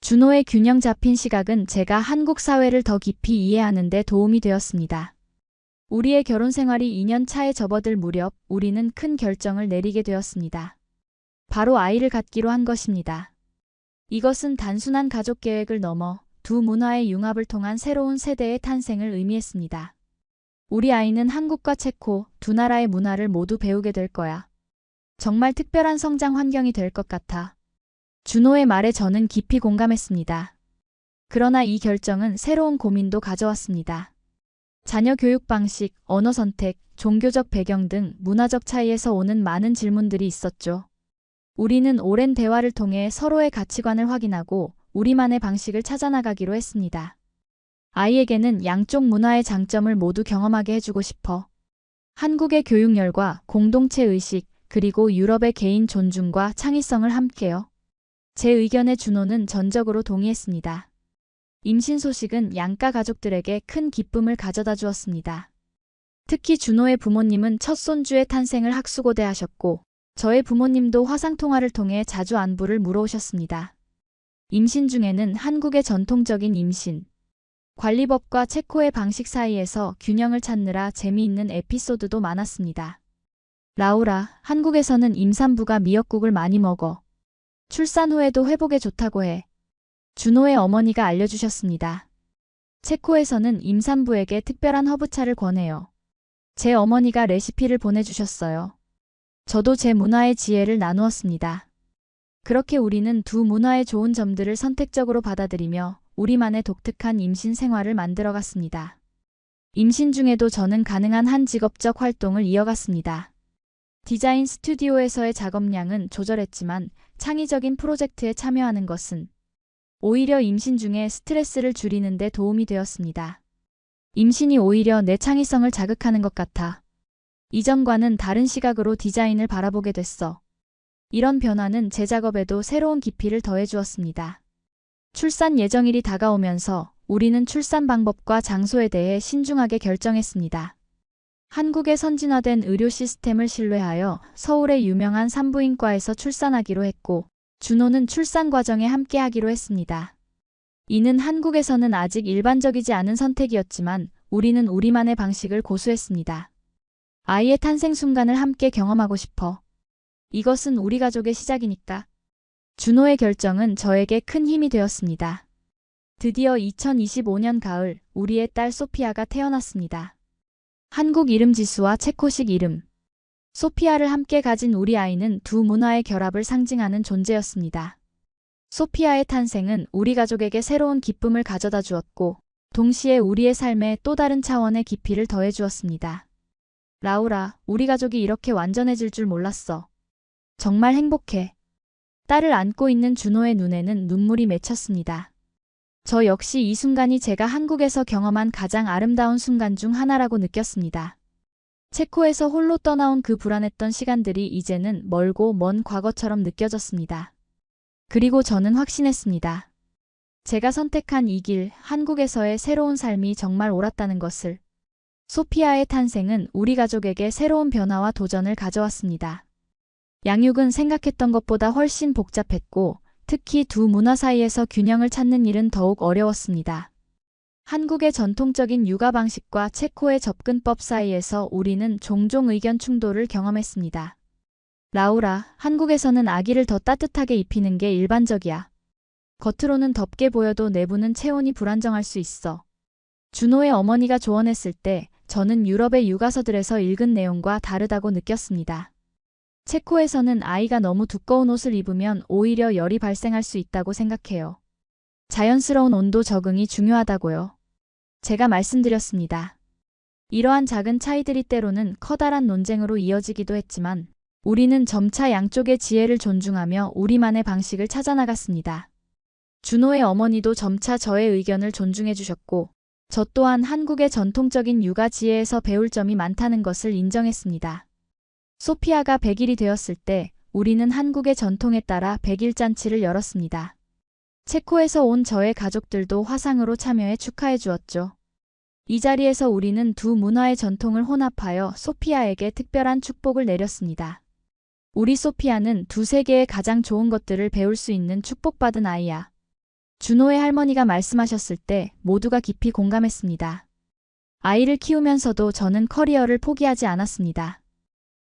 준호의 균형 잡힌 시각은 제가 한국 사회를 더 깊이 이해하는 데 도움이 되었습니다. 우리의 결혼 생활이 2년 차에 접어들 무렵 우리는 큰 결정을 내리게 되었습니다. 바로 아이를 갖기로 한 것입니다. 이것은 단순한 가족 계획을 넘어 두 문화의 융합을 통한 새로운 세대의 탄생을 의미했습니다. 우리 아이는 한국과 체코 두 나라의 문화를 모두 배우게 될 거야. 정말 특별한 성장 환경이 될 것 같아. 준호의 말에 저는 깊이 공감했습니다. 그러나 이 결정은 새로운 고민도 가져왔습니다. 자녀 교육 방식, 언어 선택, 종교적 배경 등 문화적 차이에서 오는 많은 질문들이 있었죠. 우리는 오랜 대화를 통해 서로의 가치관을 확인하고 우리만의 방식을 찾아나가기로 했습니다. 아이에게는 양쪽 문화의 장점을 모두 경험하게 해주고 싶어. 한국의 교육열과 공동체 의식, 그리고 유럽의 개인 존중과 창의성을 함께요. 제 의견에 준호는 전적으로 동의했습니다. 임신 소식은 양가 가족들에게 큰 기쁨을 가져다 주었습니다. 특히 준호의 부모님은 첫 손주의 탄생을 학수고대하셨고, 저의 부모님도 화상통화를 통해 자주 안부를 물어오셨습니다. 임신 중에는 한국의 전통적인 임신 관리법과 체코의 방식 사이에서 균형을 찾느라 재미있는 에피소드도 많았습니다. 라우라, 한국에서는 임산부가 미역국을 많이 먹어. 출산 후에도 회복에 좋다고 해. 준호의 어머니가 알려주셨습니다. 체코에서는 임산부에게 특별한 허브차를 권해요. 제 어머니가 레시피를 보내주셨어요. 저도 제 문화의 지혜를 나누었습니다. 그렇게 우리는 두 문화의 좋은 점들을 선택적으로 받아들이며 우리만의 독특한 임신 생활을 만들어갔습니다. 임신 중에도 저는 가능한 한 직업적 활동을 이어갔습니다. 디자인 스튜디오에서의 작업량은 조절했지만 창의적인 프로젝트에 참여하는 것은 오히려 임신 중에 스트레스를 줄이는 데 도움이 되었습니다. 임신이 오히려 내 창의성을 자극하는 것 같아. 이전과는 다른 시각으로 디자인을 바라보게 됐어. 이런 변화는 제 작업에도 새로운 깊이를 더해주었습니다. 출산 예정일이 다가오면서 우리는 출산 방법과 장소에 대해 신중하게 결정했습니다. 한국의 선진화된 의료 시스템을 신뢰하여 서울의 유명한 산부인과에서 출산하기로 했고, 준호는 출산 과정에 함께하기로 했습니다. 이는 한국에서는 아직 일반적이지 않은 선택이었지만 우리는 우리만의 방식을 고수했습니다. 아이의 탄생 순간을 함께 경험하고 싶어. 이것은 우리 가족의 시작이니까. 준호의 결정은 저에게 큰 힘이 되었습니다. 드디어 2025년 가을, 우리의 딸 소피아가 태어났습니다. 한국 이름 지수와 체코식 이름. 소피아를 함께 가진 우리 아이는 두 문화의 결합을 상징하는 존재였습니다. 소피아의 탄생은 우리 가족에게 새로운 기쁨을 가져다 주었고, 동시에 우리의 삶에 또 다른 차원의 깊이를 더해 주었습니다. 라우라, 우리 가족이 이렇게 완전해질 줄 몰랐어. 정말 행복해. 딸을 안고 있는 준호의 눈에는 눈물이 맺혔습니다. 저 역시 이 순간이 제가 한국에서 경험한 가장 아름다운 순간 중 하나라고 느꼈습니다. 체코에서 홀로 떠나온 그 불안했던 시간들이 이제는 멀고 먼 과거처럼 느껴졌습니다. 그리고 저는 확신했습니다. 제가 선택한 이 길, 한국에서의 새로운 삶이 정말 옳았다는 것을. 소피아의 탄생은 우리 가족에게 새로운 변화와 도전을 가져왔습니다. 양육은 생각했던 것보다 훨씬 복잡했고, 특히 두 문화 사이에서 균형을 찾는 일은 더욱 어려웠습니다. 한국의 전통적인 육아 방식과 체코의 접근법 사이에서 우리는 종종 의견 충돌을 경험했습니다. 라우라, 한국에서는 아기를 더 따뜻하게 입히는 게 일반적이야. 겉으로는 덥게 보여도 내부는 체온이 불안정할 수 있어. 준호의 어머니가 조언했을 때 저는 유럽의 육아서들에서 읽은 내용과 다르다고 느꼈습니다. 체코에서는 아이가 너무 두꺼운 옷을 입으면 오히려 열이 발생할 수 있다고 생각해요. 자연스러운 온도 적응이 중요하다고요. 제가 말씀드렸습니다. 이러한 작은 차이들이 때로는 커다란 논쟁으로 이어지기도 했지만 우리는 점차 양쪽의 지혜를 존중하며 우리만의 방식을 찾아나갔습니다. 준호의 어머니도 점차 저의 의견을 존중해 주셨고 저 또한 한국의 전통적인 육아 지혜에서 배울 점이 많다는 것을 인정했습니다. 소피아가 100일이 되었을 때 우리는 한국의 전통에 따라 100일 잔치를 열었습니다. 체코에서 온 저의 가족들도 화상으로 참여해 축하해 주었죠. 이 자리에서 우리는 두 문화의 전통을 혼합하여 소피아에게 특별한 축복을 내렸습니다. 우리 소피아는 두 세계의 가장 좋은 것들을 배울 수 있는 축복받은 아이야. 준호의 할머니가 말씀하셨을 때 모두가 깊이 공감했습니다. 아이를 키우면서도 저는 커리어를 포기하지 않았습니다.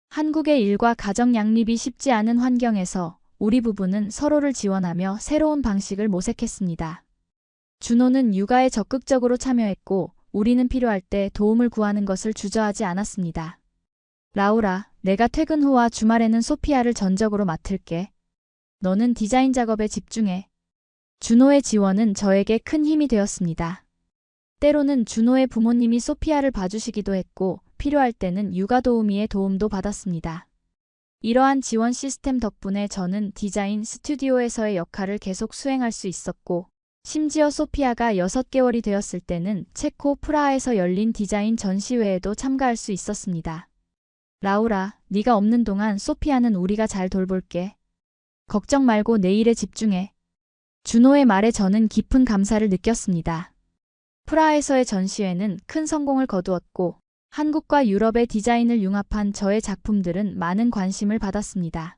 한국의 일과 가정 양립이 쉽지 않은 환경에서 우리 부부는 서로를 지원하며 새로운 방식을 모색했습니다. 준호는 육아에 적극적으로 참여했고 우리는 필요할 때 도움을 구하는 것을 주저하지 않았습니다. 라우라, 내가 퇴근 후와 주말에는 소피아를 전적으로 맡을게. 너는 디자인 작업에 집중해. 준호의 지원은 저에게 큰 힘이 되었습니다. 때로는 준호의 부모님이 소피아를 봐주시기도 했고 필요할 때는 육아 도우미의 도움도 받았습니다. 이러한 지원 시스템 덕분에 저는 디자인 스튜디오에서의 역할을 계속 수행할 수 있었고 심지어 소피아가 6개월이 되었을 때는 체코 프라하에서 열린 디자인 전시회에도 참가할 수 있었습니다. 라우라, 네가 없는 동안 소피아는 우리가 잘 돌볼게. 걱정 말고 내 일에 집중해. 준호의 말에 저는 깊은 감사를 느꼈습니다. 프라하에서의 전시회는 큰 성공을 거두었고 한국과 유럽의 디자인을 융합한 저의 작품들은 많은 관심을 받았습니다.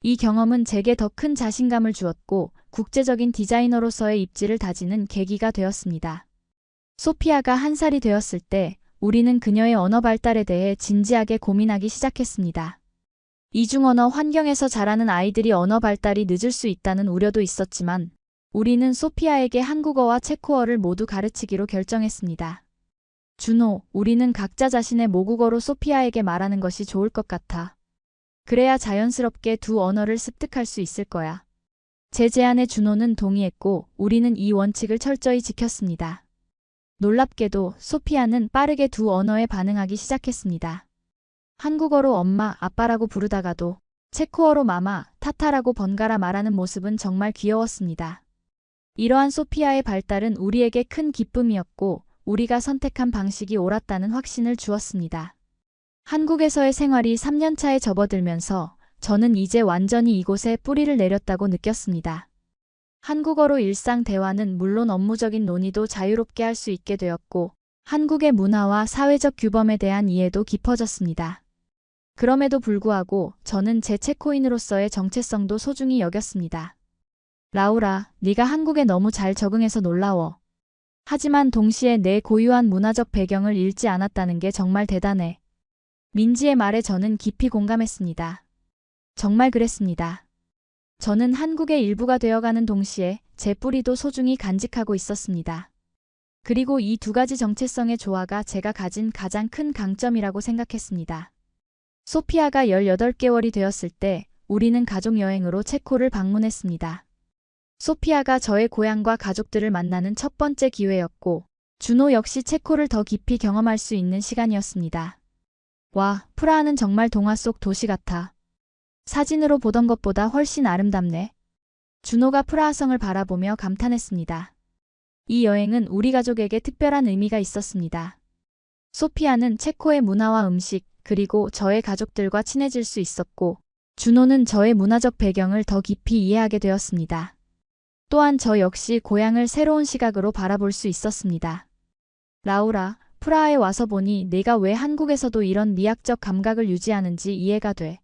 이 경험은 제게 더 큰 자신감을 주었고 국제적인 디자이너로서의 입지를 다지는 계기가 되었습니다. 소피아가 1살이 되었을 때 우리는 그녀의 언어 발달에 대해 진지하게 고민하기 시작했습니다. 이중언어 환경에서 자라는 아이들이 언어 발달이 늦을 수 있다는 우려도 있었지만 우리는 소피아에게 한국어와 체코어를 모두 가르치기로 결정했습니다. 준호, 우리는 각자 자신의 모국어로 소피아에게 말하는 것이 좋을 것 같아. 그래야 자연스럽게 두 언어를 습득할 수 있을 거야. 제 제안에 준호는 동의했고 우리는 이 원칙을 철저히 지켰습니다. 놀랍게도 소피아는 빠르게 두 언어에 반응하기 시작했습니다. 한국어로 엄마, 아빠라고 부르다가도 체코어로 마마, 타타라고 번갈아 말하는 모습은 정말 귀여웠습니다. 이러한 소피아의 발달은 우리에게 큰 기쁨이었고 우리가 선택한 방식이 옳았다는 확신을 주었습니다. 한국에서의 생활이 3년차에 접어들면서 저는 이제 완전히 이곳에 뿌리를 내렸다고 느꼈습니다. 한국어로 일상 대화는 물론 업무적인 논의도 자유롭게 할 수 있게 되었고 한국의 문화와 사회적 규범에 대한 이해도 깊어졌습니다. 그럼에도 불구하고 저는 제 체코인으로서의 정체성도 소중히 여겼습니다. 라우라, 네가 한국에 너무 잘 적응해서 놀라워. 하지만 동시에 내 고유한 문화적 배경을 잃지 않았다는 게 정말 대단해. 민지의 말에 저는 깊이 공감했습니다. 정말 그랬습니다. 저는 한국의 일부가 되어가는 동시에 제 뿌리도 소중히 간직하고 있었습니다. 그리고 이 두 가지 정체성의 조화가 제가 가진 가장 큰 강점이라고 생각했습니다. 소피아가 18개월이 되었을 때 우리는 가족여행으로 체코를 방문했습니다. 소피아가 저의 고향과 가족들을 만나는 첫 번째 기회였고 준호 역시 체코를 더 깊이 경험할 수 있는 시간이었습니다. 와, 프라하는 정말 동화 속 도시 같아. 사진으로 보던 것보다 훨씬 아름답네. 준호가 프라하성을 바라보며 감탄했습니다. 이 여행은 우리 가족에게 특별한 의미가 있었습니다. 소피아는 체코의 문화와 음식, 그리고 저의 가족들과 친해질 수 있었고 준호는 저의 문화적 배경을 더 깊이 이해하게 되었습니다. 또한 저 역시 고향을 새로운 시각으로 바라볼 수 있었습니다. 라우라, 프라하에 와서 보니 내가 왜 한국에서도 이런 미학적 감각을 유지하는지 이해가 돼.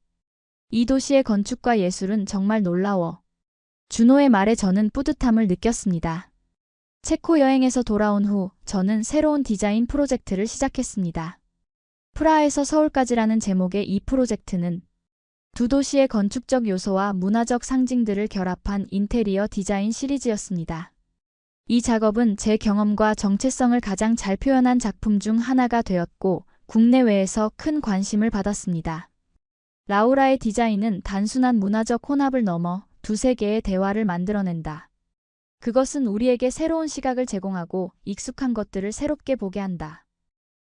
이 도시의 건축과 예술은 정말 놀라워. 준호의 말에 저는 뿌듯함을 느꼈습니다. 체코 여행에서 돌아온 후 저는 새로운 디자인 프로젝트를 시작했습니다. 프라하에서 서울까지라는 제목의 이 프로젝트는 두 도시의 건축적 요소와 문화적 상징들을 결합한 인테리어 디자인 시리즈였습니다. 이 작업은 제 경험과 정체성을 가장 잘 표현한 작품 중 하나가 되었고 국내외에서 큰 관심을 받았습니다. 라우라의 디자인은 단순한 문화적 혼합을 넘어 두세 개의 대화를 만들어낸다. 그것은 우리에게 새로운 시각을 제공하고 익숙한 것들을 새롭게 보게 한다.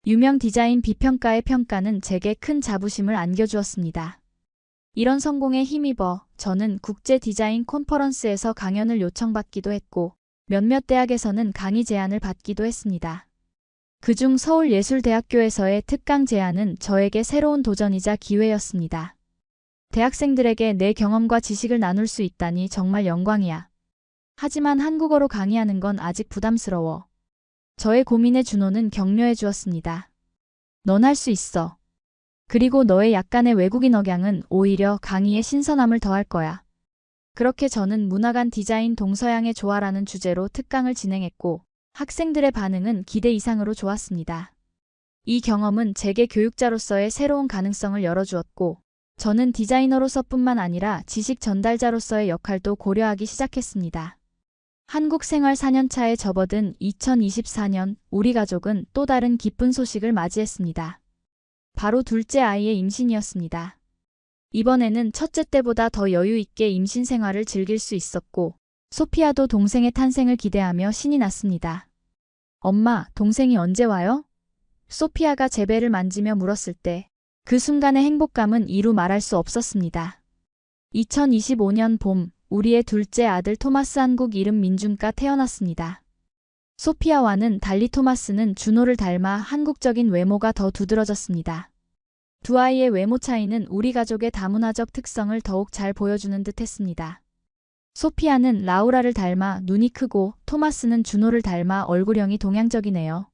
유명 디자인 비평가의 평가는 제게 큰 자부심을 안겨주었습니다. 이런 성공에 힘입어 저는 국제 디자인 컨퍼런스에서 강연을 요청받기도 했고 몇몇 대학에서는 강의 제안을 받기도 했습니다. 그중 서울예술대학교에서의 특강 제안은 저에게 새로운 도전이자 기회였습니다. 대학생들에게 내 경험과 지식을 나눌 수 있다니 정말 영광이야. 하지만 한국어로 강의하는 건 아직 부담스러워. 저의 고민에 준호는 격려해 주었습니다. 넌 할 수 있어. 그리고 너의 약간의 외국인 억양은 오히려 강의에 신선함을 더할 거야. 그렇게 저는 문화 간 디자인 동서양의 조화라는 주제로 특강을 진행했고 학생들의 반응은 기대 이상으로 좋았습니다. 이 경험은 제게 교육자로서의 새로운 가능성을 열어주었고 저는 디자이너로서뿐만 아니라 지식 전달자로서의 역할도 고려하기 시작했습니다. 한국 생활 4년차에 접어든 2024년 우리 가족은 또 다른 기쁜 소식을 맞이했습니다. 바로 둘째 아이의 임신이었습니다. 이번에는 첫째 때보다 더 여유 있게 임신 생활을 즐길 수 있었고 소피아도 동생의 탄생을 기대하며 신이 났습니다. 엄마, 동생이 언제 와요? 소피아가 제 배를 만지며 물었을 때 그 순간의 행복감은 이루 말할 수 없었습니다. 2025년 봄, 우리의 둘째 아들 토마스 한국 이름 민준가 태어났습니다. 소피아와는 달리 토마스는 준호를 닮아 한국적인 외모가 더 두드러졌습니다. 두 아이의 외모 차이는 우리 가족의 다문화적 특성을 더욱 잘 보여주는 듯 했습니다. 소피아는 라우라를 닮아 눈이 크고 토마스는 준호를 닮아 얼굴형이 동양적이네요.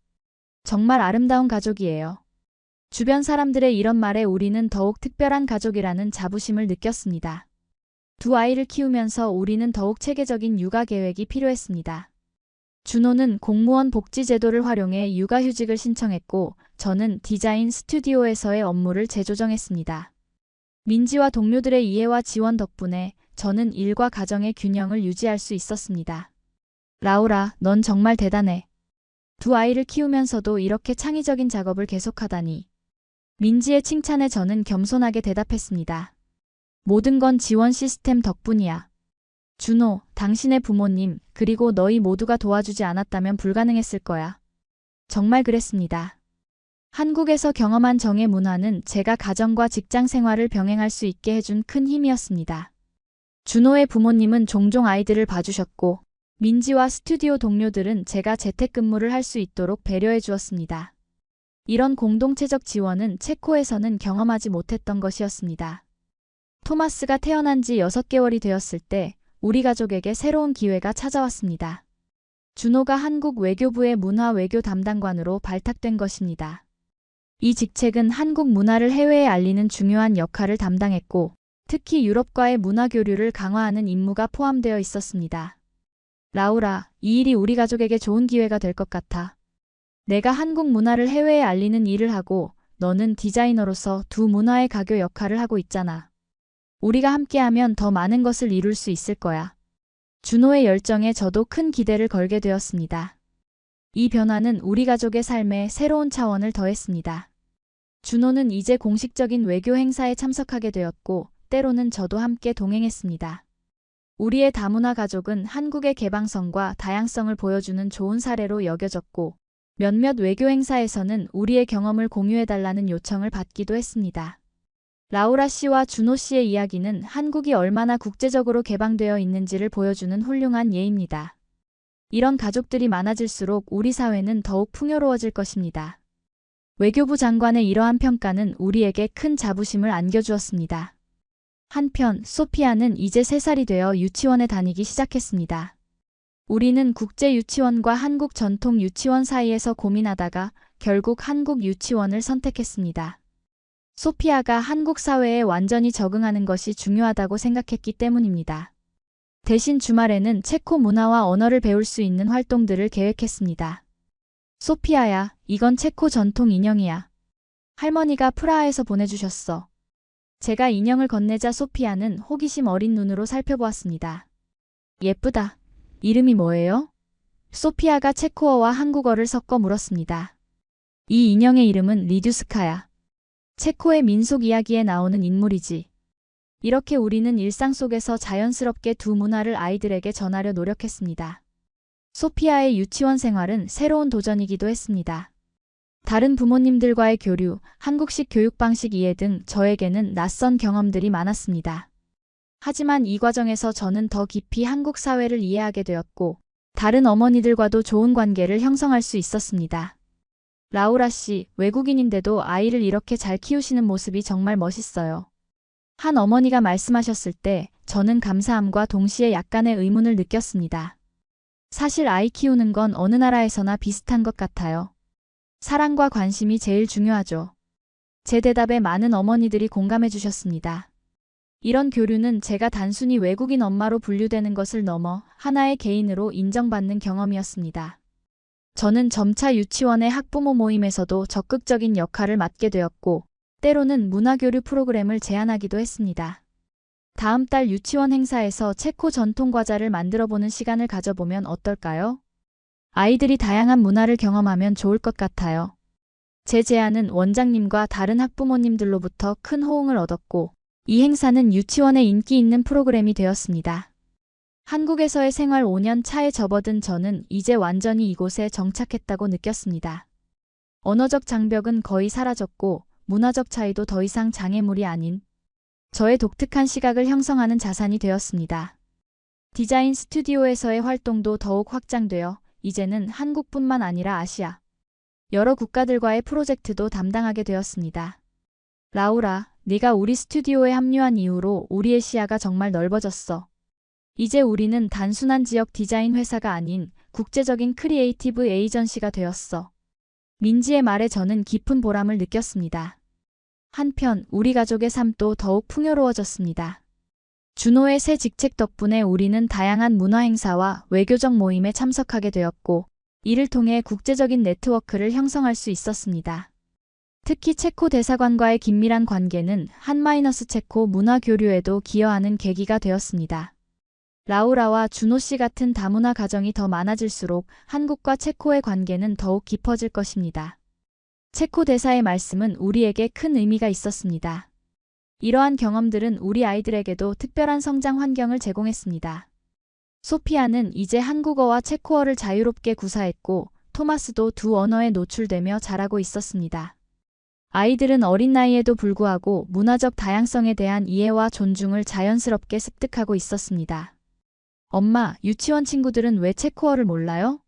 정말 아름다운 가족이에요. 주변 사람들의 이런 말에 우리는 더욱 특별한 가족이라는 자부심을 느꼈습니다. 두 아이를 키우면서 우리는 더욱 체계적인 육아 계획이 필요했습니다. 준호는 공무원 복지제도를 활용해 육아휴직을 신청했고 저는 디자인 스튜디오에서의 업무를 재조정했습니다. 민지와 동료들의 이해와 지원 덕분에 저는 일과 가정의 균형을 유지할 수 있었습니다. 라우라, 넌 정말 대단해. 두 아이를 키우면서도 이렇게 창의적인 작업을 계속하다니. 민지의 칭찬에 저는 겸손하게 대답했습니다. 모든 건 지원 시스템 덕분이야. 준호, 당신의 부모님, 그리고 너희 모두가 도와주지 않았다면 불가능했을 거야. 정말 그랬습니다. 한국에서 경험한 정의 문화는 제가 가정과 직장 생활을 병행할 수 있게 해준 큰 힘이었습니다. 준호의 부모님은 종종 아이들을 봐주셨고, 민지와 스튜디오 동료들은 제가 재택근무를 할 수 있도록 배려해 주었습니다. 이런 공동체적 지원은 체코에서는 경험하지 못했던 것이었습니다. 토마스가 태어난 지 6개월이 되었을 때 우리 가족에게 새로운 기회가 찾아왔습니다. 준호가 한국 외교부의 문화 외교 담당관으로 발탁된 것입니다. 이 직책은 한국 문화를 해외에 알리는 중요한 역할을 담당했고 특히 유럽과의 문화 교류를 강화하는 임무가 포함되어 있었습니다. 라우라, 이 일이 우리 가족에게 좋은 기회가 될 것 같아. 내가 한국 문화를 해외에 알리는 일을 하고 너는 디자이너로서 두 문화의 가교 역할을 하고 있잖아. 우리가 함께하면 더 많은 것을 이룰 수 있을 거야. 준호의 열정에 저도 큰 기대를 걸게 되었습니다. 이 변화는 우리 가족의 삶에 새로운 차원을 더했습니다. 준호는 이제 공식적인 외교 행사에 참석하게 되었고 때로는 저도 함께 동행했습니다. 우리의 다문화 가족은 한국의 개방성과 다양성을 보여주는 좋은 사례로 여겨졌고 몇몇 외교 행사에서는 우리의 경험을 공유해달라는 요청을 받기도 했습니다. 라우라 씨와 준호 씨의 이야기는 한국이 얼마나 국제적으로 개방되어 있는지를 보여주는 훌륭한 예입니다. 이런 가족들이 많아질수록 우리 사회는 더욱 풍요로워질 것입니다. 외교부 장관의 이러한 평가는 우리에게 큰 자부심을 안겨주었습니다. 한편 소피아는 이제 3살이 되어 유치원에 다니기 시작했습니다. 우리는 국제유치원과 한국 전통 유치원 사이에서 고민하다가 결국 한국 유치원을 선택했습니다. 소피아가 한국 사회에 완전히 적응하는 것이 중요하다고 생각했기 때문입니다. 대신 주말에는 체코 문화와 언어를 배울 수 있는 활동들을 계획했습니다. 소피아야, 이건 체코 전통 인형이야. 할머니가 프라하에서 보내주셨어. 제가 인형을 건네자 소피아는 호기심 어린 눈으로 살펴보았습니다. 예쁘다. 이름이 뭐예요? 소피아가 체코어와 한국어를 섞어 물었습니다. 이 인형의 이름은 리듀스카야. 체코의 민속 이야기에 나오는 인물이지. 이렇게 우리는 일상 속에서 자연스럽게 두 문화를 아이들에게 전하려 노력했습니다. 소피아의 유치원 생활은 새로운 도전이기도 했습니다. 다른 부모님들과의 교류, 한국식 교육 방식 이해 등 저에게는 낯선 경험들이 많았습니다. 하지만 이 과정에서 저는 더 깊이 한국 사회를 이해하게 되었고 다른 어머니들과도 좋은 관계를 형성할 수 있었습니다. 라우라 씨, 외국인인데도 아이를 이렇게 잘 키우시는 모습이 정말 멋있어요. 한 어머니가 말씀하셨을 때 저는 감사함과 동시에 약간의 의문을 느꼈습니다. 사실 아이 키우는 건 어느 나라에서나 비슷한 것 같아요. 사랑과 관심이 제일 중요하죠. 제 대답에 많은 어머니들이 공감해 주셨습니다. 이런 교류는 제가 단순히 외국인 엄마로 분류되는 것을 넘어 하나의 개인으로 인정받는 경험이었습니다. 저는 점차 유치원의 학부모 모임에서도 적극적인 역할을 맡게 되었고 때로는 문화교류 프로그램을 제안하기도 했습니다. 다음 달 유치원 행사에서 체코 전통 과자를 만들어보는 시간을 가져보면 어떨까요? 아이들이 다양한 문화를 경험하면 좋을 것 같아요. 제 제안은 원장님과 다른 학부모님들로부터 큰 호응을 얻었고 이 행사는 유치원의 인기 있는 프로그램이 되었습니다. 한국에서의 생활 5년 차에 접어든 저는 이제 완전히 이곳에 정착했다고 느꼈습니다. 언어적 장벽은 거의 사라졌고 문화적 차이도 더 이상 장애물이 아닌 저의 독특한 시각을 형성하는 자산이 되었습니다. 디자인 스튜디오에서의 활동도 더욱 확장되어 이제는 한국뿐만 아니라 아시아, 여러 국가들과의 프로젝트도 담당하게 되었습니다. 라우라, 네가 우리 스튜디오에 합류한 이후로 우리의 시야가 정말 넓어졌어. 이제 우리는 단순한 지역 디자인 회사가 아닌 국제적인 크리에이티브 에이전시가 되었어. 민지의 말에 저는 깊은 보람을 느꼈습니다. 한편 우리 가족의 삶도 더욱 풍요로워졌습니다. 준호의 새 직책 덕분에 우리는 다양한 문화 행사와 외교적 모임에 참석하게 되었고, 이를 통해 국제적인 네트워크를 형성할 수 있었습니다. 특히 체코 대사관과의 긴밀한 관계는 한-체코 문화 교류에도 기여하는 계기가 되었습니다. 라우라와 준호 씨 같은 다문화 가정이 더 많아질수록 한국과 체코의 관계는 더욱 깊어질 것입니다. 체코 대사의 말씀은 우리에게 큰 의미가 있었습니다. 이러한 경험들은 우리 아이들에게도 특별한 성장 환경을 제공했습니다. 소피아는 이제 한국어와 체코어를 자유롭게 구사했고, 토마스도 두 언어에 노출되며 자라고 있었습니다. 아이들은 어린 나이에도 불구하고 문화적 다양성에 대한 이해와 존중을 자연스럽게 습득하고 있었습니다. 엄마, 유치원 친구들은 왜 체코어를 몰라요?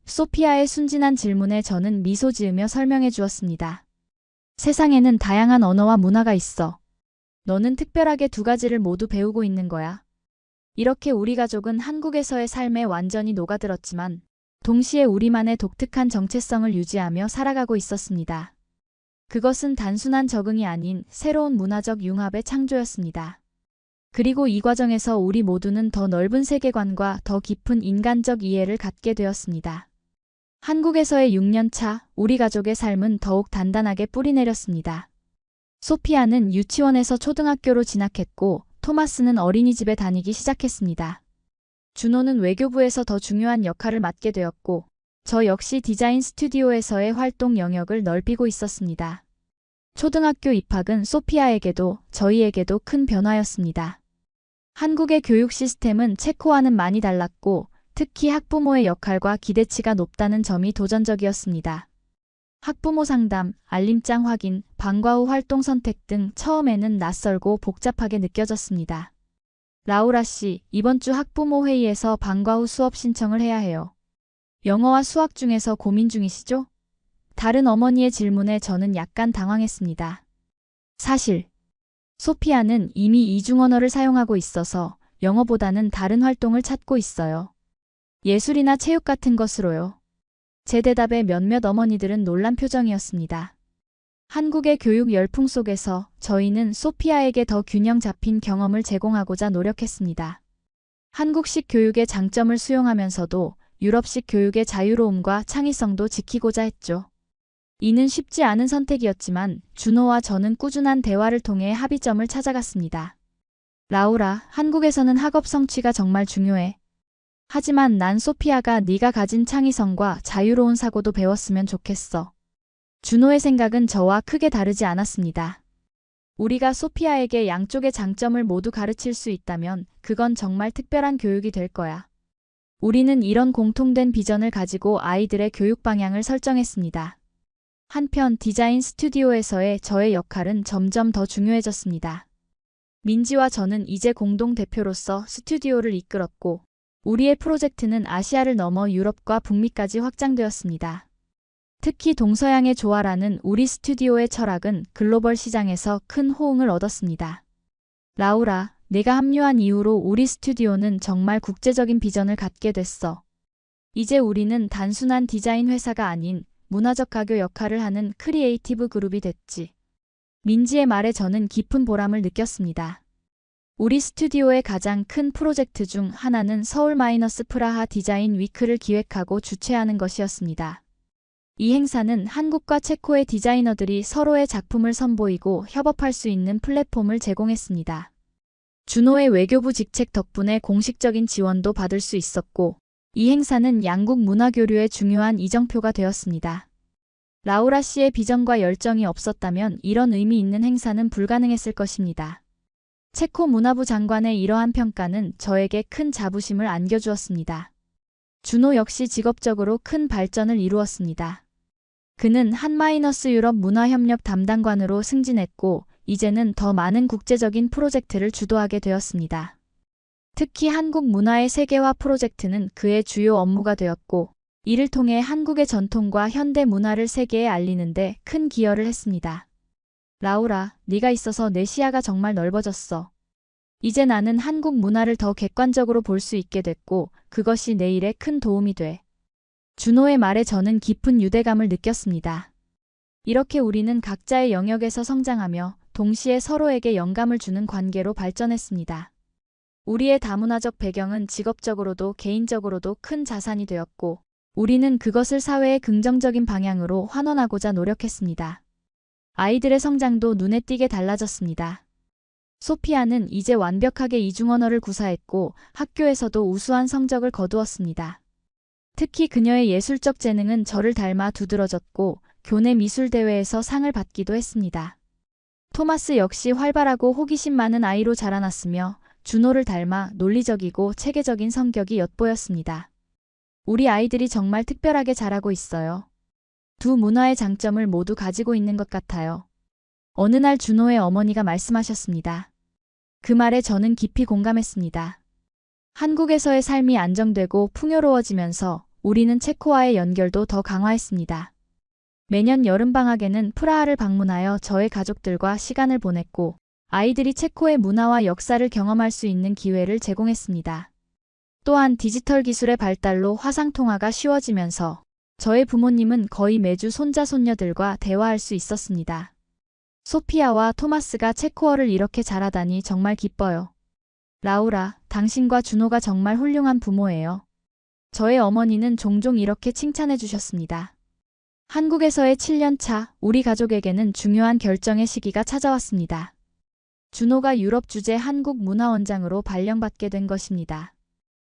소피아의 순진한 질문에 저는 미소 지으며 설명해 주었습니다. 세상에는 다양한 언어와 문화가 있어. 너는 특별하게 두 가지를 모두 배우고 있는 거야. 이렇게 우리 가족은 한국에서의 삶에 완전히 녹아들었지만 동시에 우리만의 독특한 정체성을 유지하며 살아가고 있었습니다. 그것은 단순한 적응이 아닌 새로운 문화적 융합의 창조였습니다. 그리고 이 과정에서 우리 모두는 더 넓은 세계관과 더 깊은 인간적 이해를 갖게 되었습니다. 한국에서의 6년 차, 우리 가족의 삶은 더욱 단단하게 뿌리내렸습니다. 소피아는 유치원에서 초등학교로 진학했고, 토마스는 어린이집에 다니기 시작했습니다. 준호는 외교부에서 더 중요한 역할을 맡게 되었고, 저 역시 디자인 스튜디오에서의 활동 영역을 넓히고 있었습니다. 초등학교 입학은 소피아에게도 저희에게도 큰 변화였습니다. 한국의 교육 시스템은 체코와는 많이 달랐고, 특히 학부모의 역할과 기대치가 높다는 점이 도전적이었습니다. 학부모 상담, 알림장 확인, 방과 후 활동 선택 등 처음에는 낯설고 복잡하게 느껴졌습니다. 라우라 씨, 이번 주 학부모 회의에서 방과 후 수업 신청을 해야 해요. 영어와 수학 중에서 고민 중이시죠? 다른 어머니의 질문에 저는 약간 당황했습니다. 사실, 소피아는 이미 이중 언어를 사용하고 있어서 영어보다는 다른 활동을 찾고 있어요. 예술이나 체육 같은 것으로요. 제 대답에 몇몇 어머니들은 놀란 표정이었습니다. 한국의 교육 열풍 속에서 저희는 소피아에게 더 균형 잡힌 경험을 제공하고자 노력했습니다. 한국식 교육의 장점을 수용하면서도 유럽식 교육의 자유로움과 창의성도 지키고자 했죠. 이는 쉽지 않은 선택이었지만 준호와 저는 꾸준한 대화를 통해 합의점을 찾아갔습니다. 라우라, 한국에서는 학업 성취가 정말 중요해. 하지만 난 소피아가 네가 가진 창의성과 자유로운 사고도 배웠으면 좋겠어. 준호의 생각은 저와 크게 다르지 않았습니다. 우리가 소피아에게 양쪽의 장점을 모두 가르칠 수 있다면 그건 정말 특별한 교육이 될 거야. 우리는 이런 공통된 비전을 가지고 아이들의 교육 방향을 설정했습니다. 한편 디자인 스튜디오에서의 저의 역할은 점점 더 중요해졌습니다. 민지와 저는 이제 공동 대표로서 스튜디오를 이끌었고, 우리의 프로젝트는 아시아를 넘어 유럽과 북미까지 확장되었습니다. 특히 동서양의 조화라는 우리 스튜디오의 철학은 글로벌 시장에서 큰 호응을 얻었습니다. 라우라, 내가 합류한 이후로 우리 스튜디오는 정말 국제적인 비전을 갖게 됐어. 이제 우리는 단순한 디자인 회사가 아닌 문화적 가교 역할을 하는 크리에이티브 그룹이 됐지. 민지의 말에 저는 깊은 보람을 느꼈습니다. 우리 스튜디오의 가장 큰 프로젝트 중 하나는 서울-프라하 디자인 위크를 기획하고 주최하는 것이었습니다. 이 행사는 한국과 체코의 디자이너들이 서로의 작품을 선보이고 협업할 수 있는 플랫폼을 제공했습니다. 준호의 외교부 직책 덕분에 공식적인 지원도 받을 수 있었고, 이 행사는 양국 문화교류의 중요한 이정표가 되었습니다. 라우라 씨의 비전과 열정이 없었다면 이런 의미 있는 행사는 불가능했을 것입니다. 체코 문화부 장관의 이러한 평가는 저에게 큰 자부심을 안겨주었습니다. 준호 역시 직업적으로 큰 발전을 이루었습니다. 그는 한-유럽 문화협력 담당관으로 승진했고 이제는 더 많은 국제적인 프로젝트를 주도하게 되었습니다. 특히 한국 문화의 세계화 프로젝트는 그의 주요 업무가 되었고 이를 통해 한국의 전통과 현대 문화를 세계에 알리는 데 큰 기여를 했습니다. 라우라, 네가 있어서 내 시야가 정말 넓어졌어. 이제 나는 한국 문화를 더 객관적으로 볼 수 있게 됐고 그것이 내 일에 큰 도움이 돼. 준호의 말에 저는 깊은 유대감을 느꼈습니다. 이렇게 우리는 각자의 영역에서 성장하며 동시에 서로에게 영감을 주는 관계로 발전했습니다. 우리의 다문화적 배경은 직업적으로도 개인적으로도 큰 자산이 되었고 우리는 그것을 사회의 긍정적인 방향으로 환원하고자 노력했습니다. 아이들의 성장도 눈에 띄게 달라졌습니다. 소피아는 이제 완벽하게 이중 언어를 구사했고 학교에서도 우수한 성적을 거두었습니다. 특히 그녀의 예술적 재능은 저를 닮아 두드러졌고 교내 미술대회에서 상을 받기도 했습니다. 토마스 역시 활발하고 호기심 많은 아이로 자라났으며 준호를 닮아 논리적이고 체계적인 성격이 엿보였습니다. 우리 아이들이 정말 특별하게 자라고 있어요. 두 문화의 장점을 모두 가지고 있는 것 같아요. 어느 날 준호의 어머니가 말씀하셨습니다. 그 말에 저는 깊이 공감했습니다. 한국에서의 삶이 안정되고 풍요로워지면서 우리는 체코와의 연결도 더 강화했습니다. 매년 여름방학에는 프라하를 방문하여 저의 가족들과 시간을 보냈고 아이들이 체코의 문화와 역사를 경험할 수 있는 기회를 제공했습니다. 또한 디지털 기술의 발달로 화상통화가 쉬워지면서 저의 부모님은 거의 매주 손자 손녀들과 대화할 수 있었습니다. 소피아와 토마스가 체코어를 이렇게 잘하다니 정말 기뻐요. 라우라, 당신과 준호가 정말 훌륭한 부모예요. 저의 어머니는 종종 이렇게 칭찬해 주셨습니다. 한국에서의 7년 차, 우리 가족에게는 중요한 결정의 시기가 찾아왔습니다. 준호가 유럽 주재 한국 문화원장으로 발령받게 된 것입니다.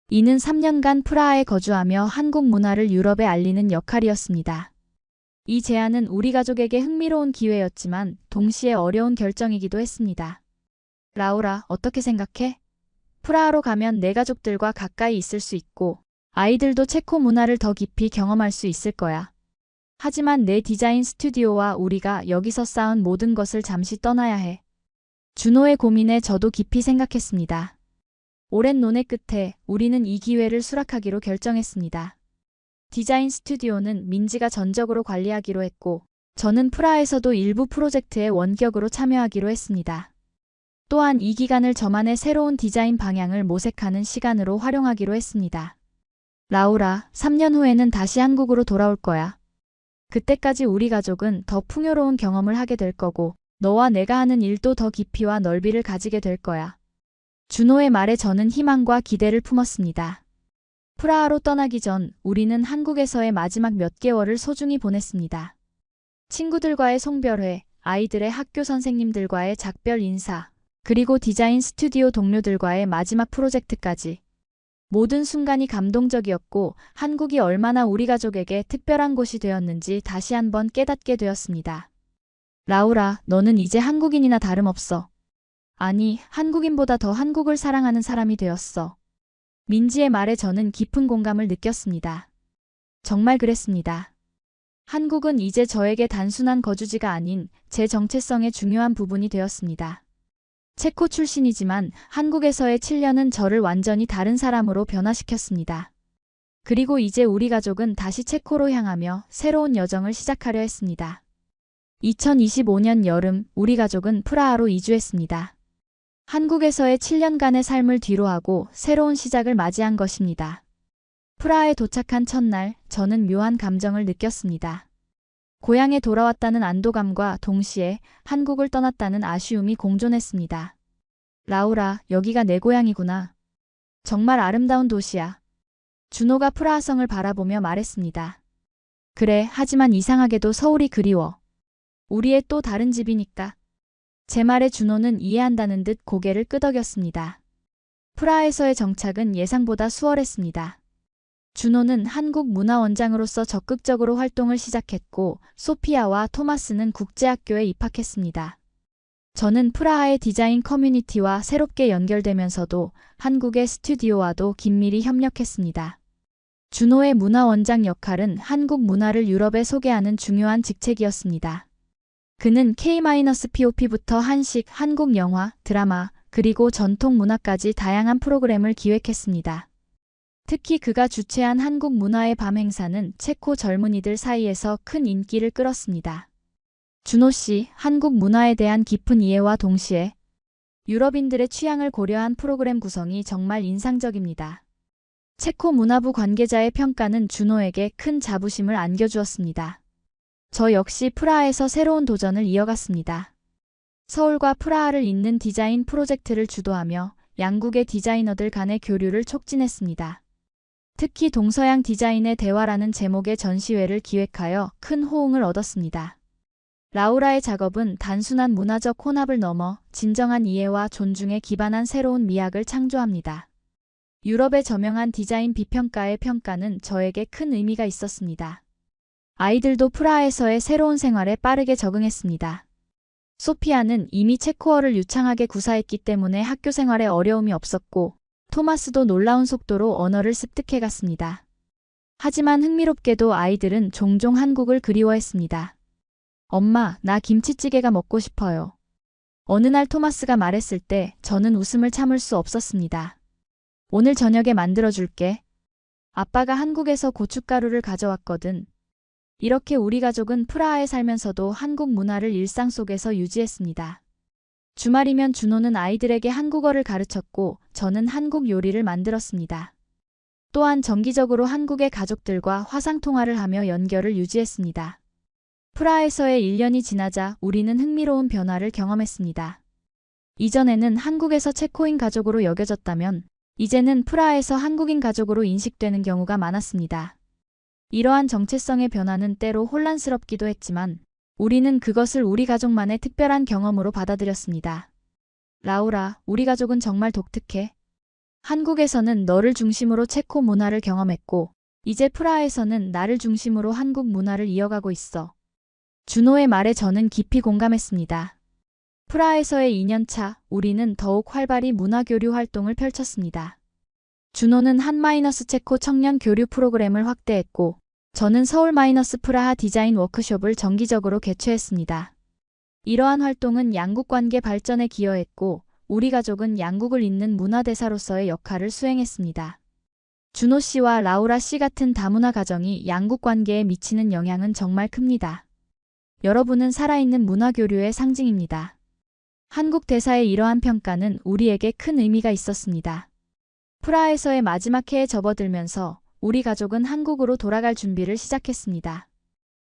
이는 3년간 프라하에 거주하며 한국 문화를 유럽에 알리는 역할이었습니다. 이 제안은 우리 가족에게 흥미로운 기회였지만 동시에 어려운 결정이기도 했습니다. 라우라, 어떻게 생각해? 프라하로 가면 내 가족들과 가까이 있을 수 있고 아이들도 체코 문화를 더 깊이 경험할 수 있을 거야. 하지만 내 디자인 스튜디오와 우리가 여기서 쌓은 모든 것을 잠시 떠나야 해. 준호의 고민에 저도 깊이 생각했습니다. 오랜 논의 끝에 우리는 이 기회를 수락하기로 결정했습니다. 디자인 스튜디오는 민지가 전적으로 관리하기로 했고 저는 프라하에서도 일부 프로젝트에 원격으로 참여하기로 했습니다. 또한 이 기간을 저만의 새로운 디자인 방향을 모색하는 시간으로 활용하기로 했습니다. 라우라, 3년 후에는 다시 한국으로 돌아올 거야. 그때까지 우리 가족은 더 풍요로운 경험을 하게 될 거고 너와 내가 하는 일도 더 깊이와 넓이를 가지게 될 거야. 준호의 말에 저는 희망과 기대를 품었습니다. 프라하로 떠나기 전 우리는 한국에서의 마지막 몇 개월을 소중히 보냈습니다. 친구들과의 송별회, 아이들의 학교 선생님들과의 작별 인사, 그리고 디자인 스튜디오 동료들과의 마지막 프로젝트까지. 모든 순간이 감동적이었고 한국이 얼마나 우리 가족에게 특별한 곳이 되었는지 다시 한번 깨닫게 되었습니다. 라우라, 너는 이제 한국인이나 다름없어. 아니, 한국인보다 더 한국을 사랑하는 사람이 되었어. 민지의 말에 저는 깊은 공감을 느꼈습니다. 정말 그랬습니다. 한국은 이제 저에게 단순한 거주지가 아닌 제 정체성의 중요한 부분이 되었습니다. 체코 출신이지만 한국에서의 7년은 저를 완전히 다른 사람으로 변화시켰습니다. 그리고 이제 우리 가족은 다시 체코로 향하며 새로운 여정을 시작하려 했습니다. 2025년 여름 우리 가족은 프라하로 이주했습니다. 한국에서의 7년간의 삶을 뒤로하고 새로운 시작을 맞이한 것입니다. 프라하에 도착한 첫날 저는 묘한 감정을 느꼈습니다. 고향에 돌아왔다는 안도감과 동시에 한국을 떠났다는 아쉬움이 공존했습니다. 라우라, 여기가 내 고향이구나. 정말 아름다운 도시야. 준호가 프라하성을 바라보며 말했습니다. 그래, 하지만 이상하게도 서울이 그리워. 우리의 또 다른 집이니까. 제 말에 준호는 이해한다는 듯 고개를 끄덕였습니다. 프라하에서의 정착은 예상보다 수월했습니다. 준호는 한국 문화원장으로서 적극적으로 활동을 시작했고 소피아와 토마스는 국제학교에 입학했습니다. 저는 프라하의 디자인 커뮤니티와 새롭게 연결되면서도 한국의 스튜디오와도 긴밀히 협력했습니다. 준호의 문화원장 역할은 한국 문화를 유럽에 소개하는 중요한 직책이었습니다. 그는 K-POP부터 한식, 한국 영화, 드라마, 그리고 전통 문화까지 다양한 프로그램을 기획했습니다. 특히 그가 주최한 한국 문화의 밤 행사는 체코 젊은이들 사이에서 큰 인기를 끌었습니다. 준호 씨, 한국 문화에 대한 깊은 이해와 동시에 유럽인들의 취향을 고려한 프로그램 구성이 정말 인상적입니다. 체코 문화부 관계자의 평가는 준호에게 큰 자부심을 안겨주었습니다. 저 역시 프라하에서 새로운 도전을 이어갔습니다. 서울과 프라하를 잇는 디자인 프로젝트를 주도하며 양국의 디자이너들 간의 교류를 촉진했습니다. 특히 동서양 디자인의 대화라는 제목의 전시회를 기획하여 큰 호응을 얻었습니다. 라우라의 작업은 단순한 문화적 혼합을 넘어 진정한 이해와 존중에 기반한 새로운 미학을 창조합니다. 유럽의 저명한 디자인 비평가의 평가는 저에게 큰 의미가 있었습니다. 아이들도 프라하에서의 새로운 생활에 빠르게 적응했습니다. 소피아는 이미 체코어를 유창하게 구사했기 때문에 학교 생활에 어려움이 없었고, 토마스도 놀라운 속도로 언어를 습득해갔습니다. 하지만 흥미롭게도 아이들은 종종 한국을 그리워했습니다. 엄마, 나 김치찌개가 먹고 싶어요. 어느 날 토마스가 말했을 때 저는 웃음을 참을 수 없었습니다. 오늘 저녁에 만들어줄게. 아빠가 한국에서 고춧가루를 가져왔거든. 이렇게 우리 가족은 프라하에 살면서도 한국 문화를 일상 속에서 유지했습니다. 주말이면 준호는 아이들에게 한국어를 가르쳤고 저는 한국 요리를 만들었습니다. 또한 정기적으로 한국의 가족들과 화상통화를 하며 연결을 유지했습니다. 프라하에서의 1년이 지나자 우리는 흥미로운 변화를 경험했습니다. 이전에는 한국에서 체코인 가족으로 여겨졌다면 이제는 프라하에서 한국인 가족으로 인식되는 경우가 많았습니다. 이러한 정체성의 변화는 때로 혼란스럽기도 했지만 우리는 그것을 우리 가족만의 특별한 경험으로 받아들였습니다. 라우라, 우리 가족은 정말 독특해. 한국에서는 너를 중심으로 체코 문화를 경험했고 이제 프라하에서는 나를 중심으로 한국 문화를 이어가고 있어. 준호의 말에 저는 깊이 공감했습니다. 프라하에서의 2년차, 우리는 더욱 활발히 문화교류 활동을 펼쳤습니다. 준호는 한-체코 청년 교류 프로그램을 확대했고 저는 서울-프라하 디자인 워크숍을 정기적으로 개최했습니다. 이러한 활동은 양국 관계 발전에 기여했고 우리 가족은 양국을 잇는 문화대사로서의 역할을 수행했습니다. 준호 씨와 라우라 씨 같은 다문화 가정이 양국 관계에 미치는 영향은 정말 큽니다. 여러분은 살아있는 문화교류의 상징입니다. 한국 대사의 이러한 평가는 우리에게 큰 의미가 있었습니다. 프라하에서의 마지막 해에 접어들면서 우리 가족은 한국으로 돌아갈 준비를 시작했습니다.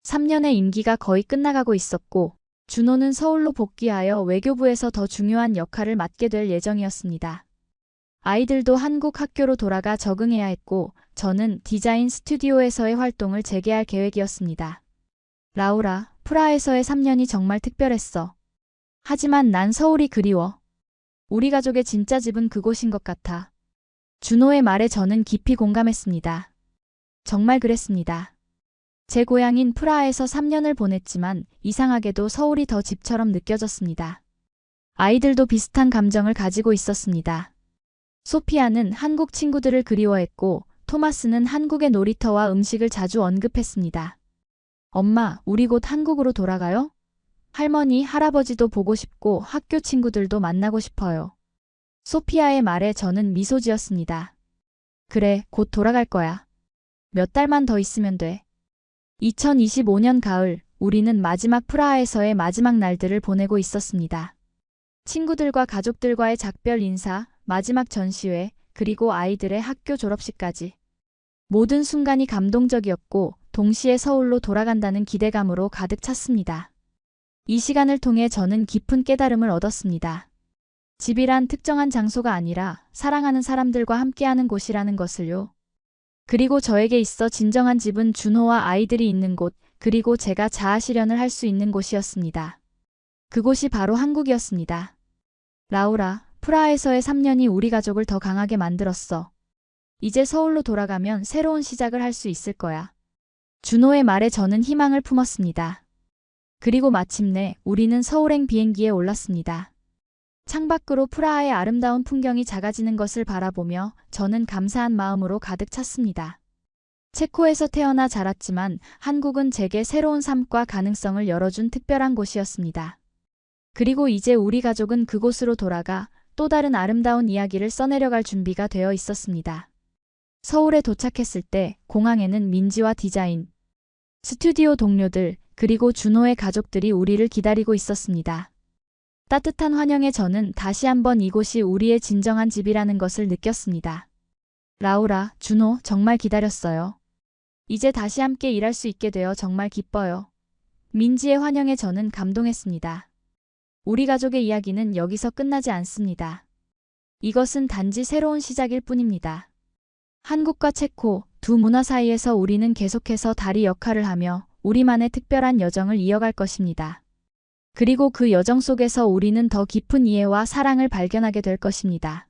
3년의 임기가 거의 끝나가고 있었고 준호는 서울로 복귀하여 외교부에서 더 중요한 역할을 맡게 될 예정이었습니다. 아이들도 한국 학교로 돌아가 적응해야 했고 저는 디자인 스튜디오에서의 활동을 재개할 계획이었습니다. 라우라, 프라하에서의 3년이 정말 특별했어. 하지만 난 서울이 그리워. 우리 가족의 진짜 집은 그곳인 것 같아. 준호의 말에 저는 깊이 공감했습니다. 정말 그랬습니다. 제 고향인 프라하에서 3년을 보냈지만 이상하게도 서울이 더 집처럼 느껴졌습니다. 아이들도 비슷한 감정을 가지고 있었습니다. 소피아는 한국 친구들을 그리워했고 토마스는 한국의 놀이터와 음식을 자주 언급했습니다. 엄마, 우리 곧 한국으로 돌아가요? 할머니, 할아버지도 보고 싶고 학교 친구들도 만나고 싶어요. 소피아의 말에 저는 미소 지었습니다. 그래, 곧 돌아갈 거야. 몇 달만 더 있으면 돼. 2025년 가을, 우리는 마지막 프라하에서의 마지막 날들을 보내고 있었습니다. 친구들과 가족들과의 작별 인사, 마지막 전시회, 그리고 아이들의 학교 졸업식까지. 모든 순간이 감동적이었고 동시에 서울로 돌아간다는 기대감으로 가득 찼습니다. 이 시간을 통해 저는 깊은 깨달음을 얻었습니다. 집이란 특정한 장소가 아니라 사랑하는 사람들과 함께하는 곳이라는 것을요. 그리고 저에게 있어 진정한 집은 준호와 아이들이 있는 곳, 그리고 제가 자아 실현을 할 수 있는 곳이었습니다. 그곳이 바로 한국이었습니다. 라우라, 프라하에서의 3년이 우리 가족을 더 강하게 만들었어. 이제 서울로 돌아가면 새로운 시작을 할 수 있을 거야. 준호의 말에 저는 희망을 품었습니다. 그리고 마침내 우리는 서울행 비행기에 올랐습니다. 창밖으로 프라하의 아름다운 풍경이 작아지는 것을 바라보며 저는 감사한 마음으로 가득 찼습니다. 체코에서 태어나 자랐지만 한국은 제게 새로운 삶과 가능성을 열어준 특별한 곳이었습니다. 그리고 이제 우리 가족은 그곳으로 돌아가 또 다른 아름다운 이야기를 써내려갈 준비가 되어 있었습니다. 서울에 도착했을 때 공항에는 민지와 디자인, 스튜디오 동료들, 그리고 준호의 가족들이 우리를 기다리고 있었습니다. 따뜻한 환영에 저는 다시 한번 이곳이 우리의 진정한 집이라는 것을 느꼈습니다. 라우라, 준호, 정말 기다렸어요. 이제 다시 함께 일할 수 있게 되어 정말 기뻐요. 민지의 환영에 저는 감동했습니다. 우리 가족의 이야기는 여기서 끝나지 않습니다. 이것은 단지 새로운 시작일 뿐입니다. 한국과 체코 두 문화 사이에서 우리는 계속해서 다리 역할을 하며 우리만의 특별한 여정을 이어갈 것입니다. 그리고 그 여정 속에서 우리는 더 깊은 이해와 사랑을 발견하게 될 것입니다.